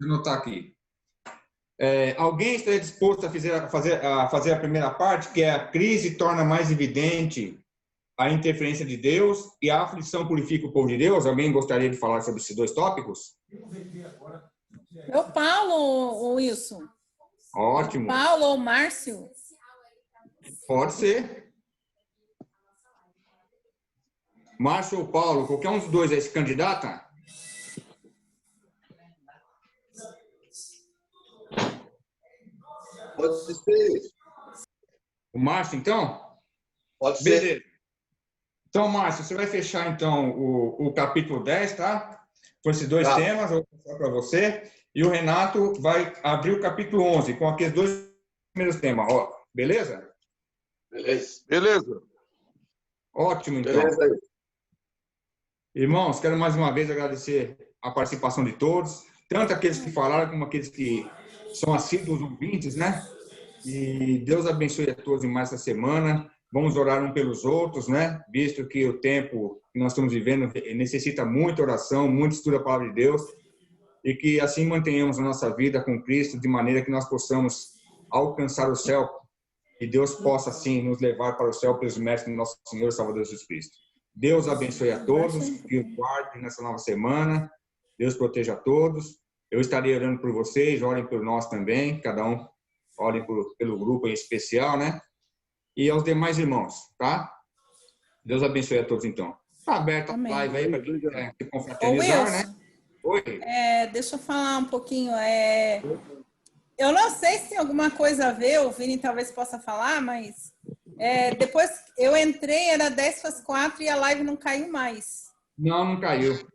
Vou anotar aqui. Alguém estaria disposto a fazer a primeira parte, que é a crise torna mais evidente a interferência de Deus e a aflição purifica o povo de Deus? Alguém gostaria de falar sobre esses 2 tópicos? É o Paulo ou Wilson? Ótimo. Paulo ou Márcio? Pode ser. Márcio ou Paulo, qualquer um dos 2 aí se candidata? Pode ser. O Márcio, então? Pode ser. Beleza. Então, Márcio, você vai fechar, então, o capítulo 10, tá? Com esses 2 temas, eu vou passar para você. E o Renato vai abrir o capítulo 11, com aqueles 2 primeiros temas. Ó, beleza? Beleza. Ótimo, então. Beleza. Irmãos, quero mais uma vez agradecer a participação de todos, tanto aqueles que falaram como aqueles que são assíduos ouvintes, né? E Deus abençoe a todos em mais essa semana. Vamos orar um pelos outros, né? Visto que o tempo que nós estamos vivendo necessita muita oração, muito estudo da palavra de Deus, e que assim mantenhamos a nossa vida com Cristo de maneira que nós possamos alcançar o céu e Deus possa assim nos levar para o céu pelos méritos do nosso Senhor e Salvador Jesus Cristo. Deus abençoe a todos, que os guarde nessa nova semana. Deus proteja a todos. Eu estarei orando por vocês, orem por nós também, cada um ore pelo grupo em especial, né? E aos demais irmãos, tá? Deus abençoe a todos, então. Tá aberta a live aí para quem quer se confraternizar, né? Oi. Deixa eu falar um pouquinho. Eu não sei se tem alguma coisa a ver, o Vini talvez possa falar, mas depois eu entrei, era 10:04 e a live não caiu mais. Não caiu.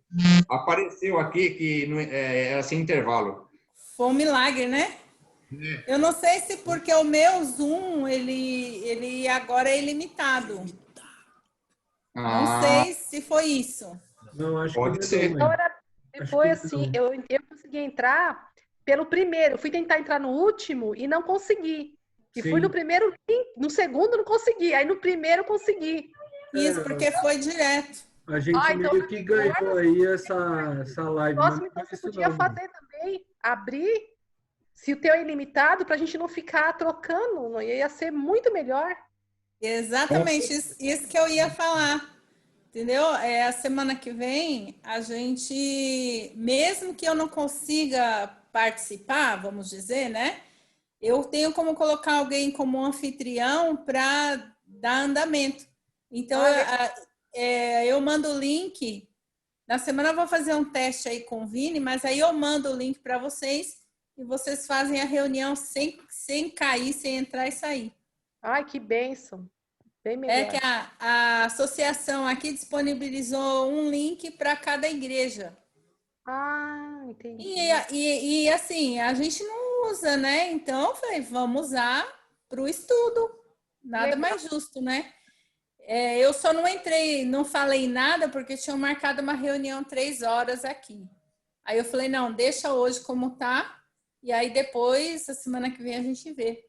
Apareceu aqui que era sem intervalo. Foi um milagre, né? Eu não sei se porque o meu Zoom, ele agora é ilimitado. Não sei se foi isso. Não, acho Pode que ser. não. Foi assim, eu consegui entrar pelo primeiro. Fui tentar entrar no último e não consegui. E Sim. fui no primeiro, no segundo não consegui. Aí no primeiro consegui. Isso, porque foi direto. A gente então meio que ganhou aí essa live. Próximo, mas não então, é você isso podia não, fazer também, abrir, se o teu é ilimitado, para a gente não ficar trocando, não ia ser muito melhor. Exatamente, isso que eu ia falar. Entendeu? A semana que vem, a gente, mesmo que eu não consiga participar, vamos dizer, né? Eu tenho como colocar alguém como anfitrião para dar andamento. Então, eu mando o link. Na semana eu vou fazer um teste aí com o Vini, mas aí eu mando o link para vocês e vocês fazem a reunião sem cair, sem entrar e sair. Ai, que bênção. Bem melhor. É que a associação aqui disponibilizou um link para cada igreja. Ah, entendi. E assim, a gente não usa, né? Então, eu falei, vamos usar para o estudo. Nada mais justo, né? Eu só não entrei, não falei nada, porque tinham marcado uma reunião 3 horas aqui. Aí eu falei, não, deixa hoje como tá, e aí depois, a semana que vem, a gente vê.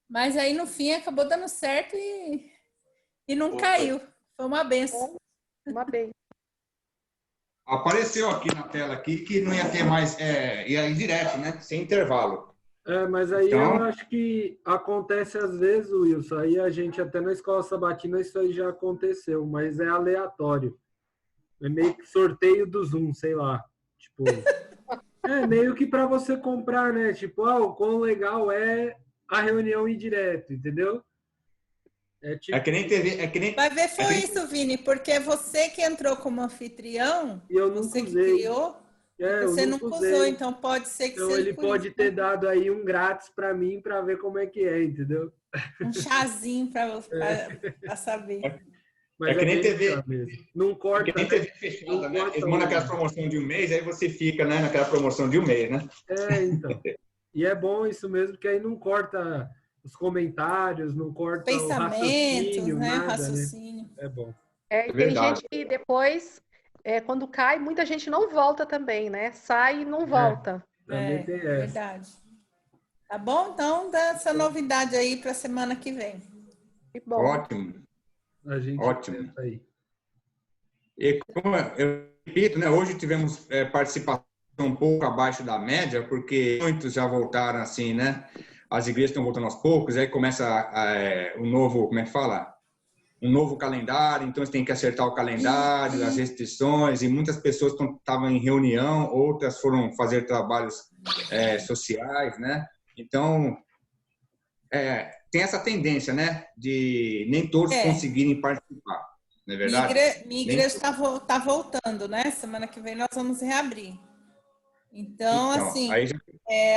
Mas aí, no fim, acabou dando certo e não caiu. Foi uma benção. Uma benção. Apareceu aqui na tela aqui que não ia ter mais, ia ir direto, né? Sem intervalo. Mas aí Então, eu acho que acontece às vezes, Wilson. Aí a gente, até na escola sabatina, isso aí já aconteceu, mas é aleatório. É meio que sorteio do Zoom, sei lá. Tipo, meio que para você comprar, né? Tipo, o quão legal é a reunião ir direto, entendeu? É que nem TV. Vai ver, foi isso, Vini, porque você que entrou como anfitrião, e eu não você usei. que criou, você nunca usou, então pode ser que seja. Ele pode ter dado aí um grátis para mim para ver como é que é, entendeu? Um chazinho para saber. Mas que nem TV. Não corta. É que nem TV fechada, né? Eles mandam aquela promoção de um mês, aí você fica, né, naquela promoção de um mês, né? Então. E é bom isso mesmo, que aí não corta os comentários, não corta pensamentos, o raciocínio, né? nada, Raciocínio. Né? É bom. Tem gente que depois, quando cai, muita gente não volta também, né? Sai e não volta. Também tem essa. Verdade. Tá bom? Então, dá essa novidade aí para a semana que vem. Que bom. Ótimo. A gente Ótimo. Aí. E como eu repito, né? Hoje tivemos participação um pouco abaixo da média, porque muitos já voltaram assim, né? As igrejas estão voltando aos poucos, aí começa um novo, como é que fala? Um novo calendário, então você tem que acertar o calendário, as restrições, e muitas pessoas estavam em reunião, outras foram fazer trabalhos sociais, né? Então, tem essa tendência, né? De nem todos conseguirem participar, não é verdade? Minha igreja está voltando, né? Semana que vem nós vamos reabrir. Então assim,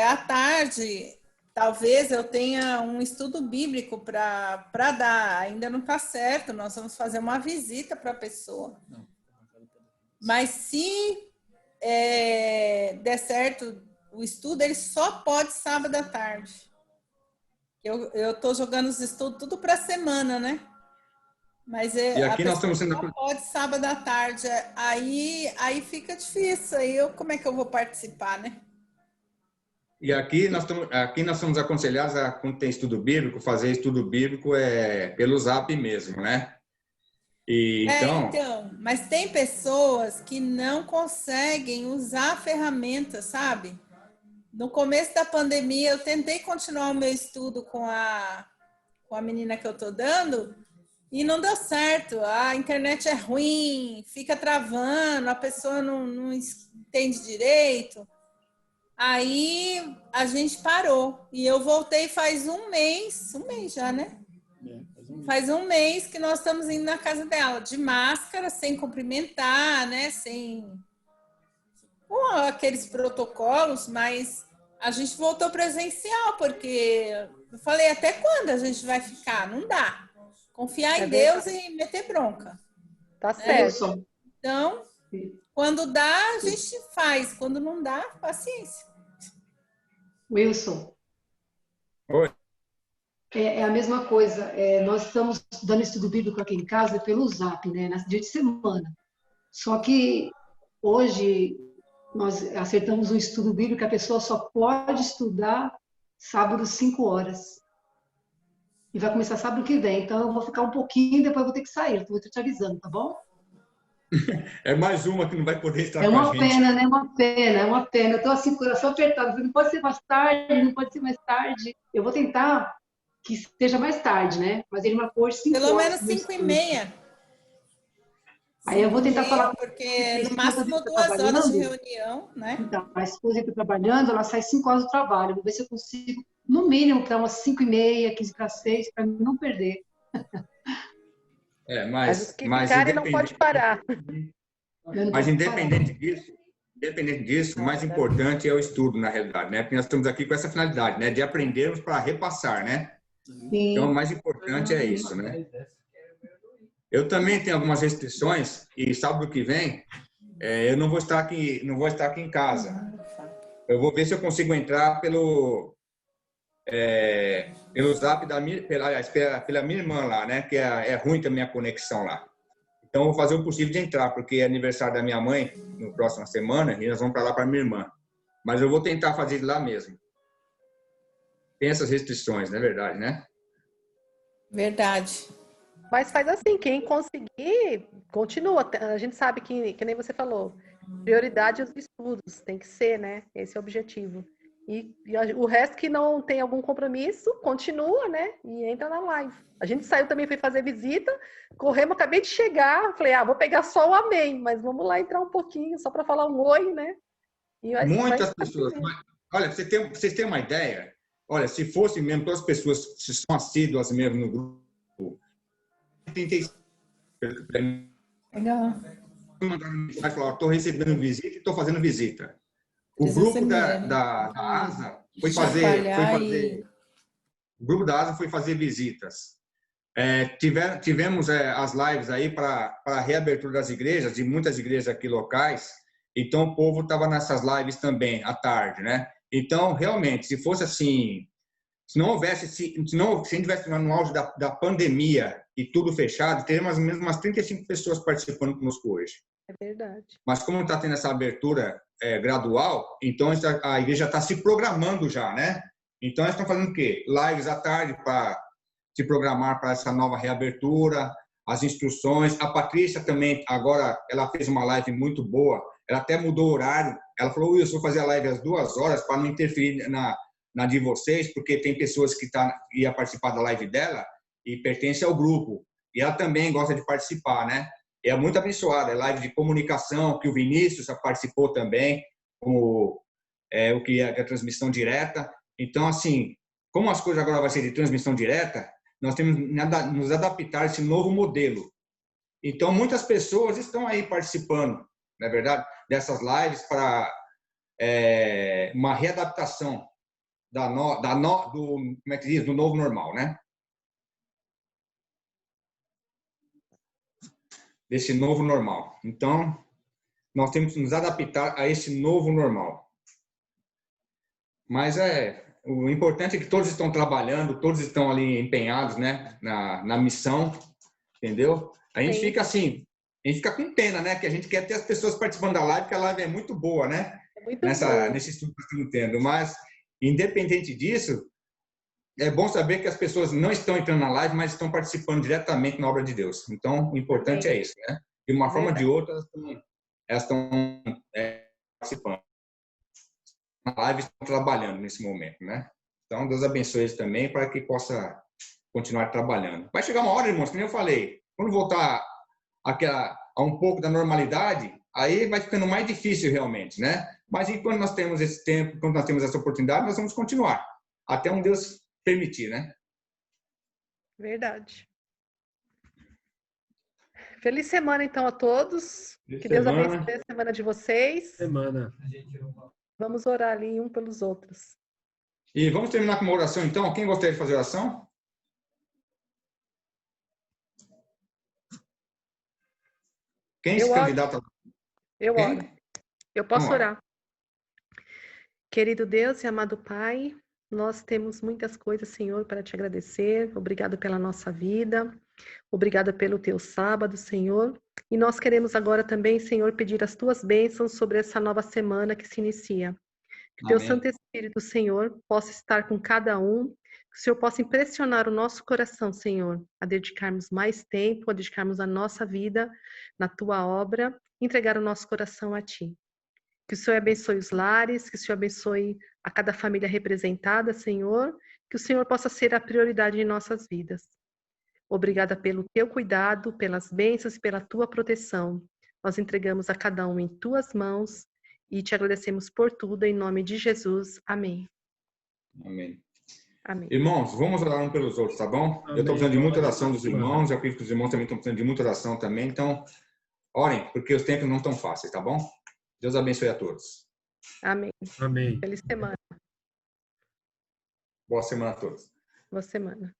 à tarde... Talvez eu tenha um estudo bíblico para dar. Ainda não está certo, nós vamos fazer uma visita para a pessoa. Mas se der certo o estudo, ele só pode sábado à tarde. Eu estou jogando os estudos tudo para a semana, né? Mas e aqui nós estamos sendo... só pode sábado à tarde. Aí fica difícil. Aí como é que eu vou participar, né? E aqui nós somos aconselhados a, quando tem estudo bíblico, fazer estudo bíblico pelo Zap mesmo, né? E, então, mas tem pessoas que não conseguem usar a ferramenta, sabe? No começo da pandemia, eu tentei continuar o meu estudo com a menina que eu tô dando e não deu certo. A internet é ruim, fica travando, a pessoa não entende direito. Aí a gente parou e eu voltei faz um mês já, né? Faz um mês que nós estamos indo na casa dela, de máscara, sem cumprimentar, né? Com aqueles protocolos, mas a gente voltou presencial, porque eu falei, até quando a gente vai ficar? Não dá. Confiar em Deus e meter bronca. Tá certo. Então, quando dá, a gente faz. Quando não dá, paciência. Wilson. Oi. É a mesma coisa. Nós estamos dando estudo bíblico aqui em casa pelo Zap, né? Nas dias de semana. Só que hoje nós acertamos um estudo bíblico que a pessoa só pode estudar sábado 5 horas. E vai começar sábado que vem. Então eu vou ficar um pouquinho e depois eu vou ter que sair. Eu vou te avisando, tá bom? É mais uma que não vai poder estar com a gente. É uma pena, né? É uma pena. Eu estou assim, coração apertado. Não pode ser mais tarde, não pode ser mais tarde. Eu vou tentar que seja mais tarde, né? Mas ele marcou 5 horas. Pelo menos 5h30. Aí eu vou tentar falar com porque no máximo 2 horas de reunião, né? Então, a esposa está trabalhando, ela sai 5 horas do trabalho. Vou ver se eu consigo, no mínimo, para umas 5h30, 15 para 6, para não perder. Mas os que ficarem não pode parar. Mas independente disso, o mais importante é o estudo, na realidade, né? Porque nós estamos aqui com essa finalidade, né? De aprendermos para repassar, né? Sim. Então, o mais importante é isso, né? Eu também tenho algumas restrições e sábado que vem eu não vou estar aqui em casa. Eu vou ver se eu consigo entrar pelo Zap pela minha irmã lá, né? Que é ruim também a conexão lá. Então, eu vou fazer o possível de entrar, porque é aniversário da minha mãe na próxima semana e nós vamos para lá para minha irmã. Mas eu vou tentar fazer lá mesmo. Tem essas restrições, não é verdade, né? Verdade. Mas faz assim, quem conseguir, continua. A gente sabe que nem você falou, prioridade os estudos, tem que ser, né? Esse é o objetivo. E o resto que não tem algum compromisso, continua, né? E entra na live. A gente saiu também, foi fazer visita, corremos, acabei de chegar, falei, vou pegar só o amém, mas vamos lá entrar um pouquinho, só para falar um oi, né? Muitas pessoas. Olha, pra vocês terem uma ideia, olha, se fosse mesmo todas as pessoas que são assíduas mesmo no grupo, 35. Legal. Estou recebendo visita e estou fazendo visita. O grupo da ASA foi fazer. O grupo da ASA foi fazer visitas. Tivemos as lives aí para a reabertura das igrejas, de muitas igrejas aqui locais. Então, o povo estava nessas lives também, à tarde, né? Então, realmente, se fosse assim, se a gente tivesse no auge da pandemia e tudo fechado, teríamos mesmo umas 35 pessoas participando conosco hoje. É verdade. Mas como está tendo essa abertura gradual, então a igreja está se programando já, né? Então, eles estão fazendo o quê? Lives à tarde para se programar para essa nova reabertura, as instruções. A Patrícia também, agora, ela fez uma live muito boa, ela até mudou o horário. Ela falou, Wilson, vou fazer a live às 2 horas para não interferir na de vocês, porque tem pessoas que ia participar da live dela e pertence ao grupo. E ela também gosta de participar, né? É muito abençoada. É live de comunicação, que o Vinícius participou também, como o que é a transmissão direta. Então, assim, como as coisas agora vão ser de transmissão direta, nós temos que nos adaptar a esse novo modelo. Então, muitas pessoas estão aí participando, não é verdade, dessas lives para uma readaptação como é que diz? Do novo normal, né? Desse novo normal. Então, nós temos que nos adaptar a esse novo normal. Mas o importante é que todos estão trabalhando, todos estão ali empenhados, né, na missão, entendeu? A gente fica assim, a gente fica com pena, né, que a gente quer ter as pessoas participando da live, porque a live é muito boa, né? É muito boa. Nesse estudo que estamos tendo, mas Independente disso, é bom saber que as pessoas não estão entrando na live, mas estão participando diretamente na obra de Deus. Então, o importante é isso, né? De uma forma ou de outra, elas estão participando. Na live, estão trabalhando nesse momento, né? Então, Deus abençoe eles também para que possa continuar trabalhando. Vai chegar uma hora, irmãos, como eu falei, quando voltar a um pouco da normalidade, aí vai ficando mais difícil realmente, né? Mas enquanto nós temos esse tempo, quando nós temos essa oportunidade, nós vamos continuar. Até um Deus permitir, né? Verdade. Feliz semana, então, a todos. Feliz que Deus semana. abençoe a semana de vocês. Semana. Vamos orar ali um pelos outros. E vamos terminar com uma oração, então. Quem gostaria de fazer oração? Quem se candidata? Eu Quem? oro. Eu posso Vamos lá. orar. Querido Deus e amado Pai, nós temos muitas coisas, Senhor, para te agradecer. Obrigado pela nossa vida. Obrigada pelo teu sábado, Senhor. E nós queremos agora também, Senhor, pedir as tuas bênçãos sobre essa nova semana que se inicia. Que o teu Amém. Santo Espírito, Senhor, possa estar com cada um. Que o Senhor possa impressionar o nosso coração, Senhor, a dedicarmos mais tempo, a dedicarmos a nossa vida na tua obra, entregar o nosso coração a ti. Que o Senhor abençoe os lares, que o Senhor abençoe a cada família representada, Senhor. Que o Senhor possa ser a prioridade em nossas vidas. Obrigada pelo teu cuidado, pelas bênçãos e pela tua proteção. Nós entregamos a cada um em tuas mãos e te agradecemos por tudo, em nome de Jesus. Amém. Amém. Amém. Irmãos, vamos orar um pelos outros, tá bom? Amém. Eu estou precisando de muita oração dos irmãos, eu acredito que os irmãos também estão precisando de muita oração também, então orem, porque os tempos não estão fáceis, tá bom? Deus abençoe a todos. Amém. Amém. Feliz semana. Boa semana a todos. Boa semana.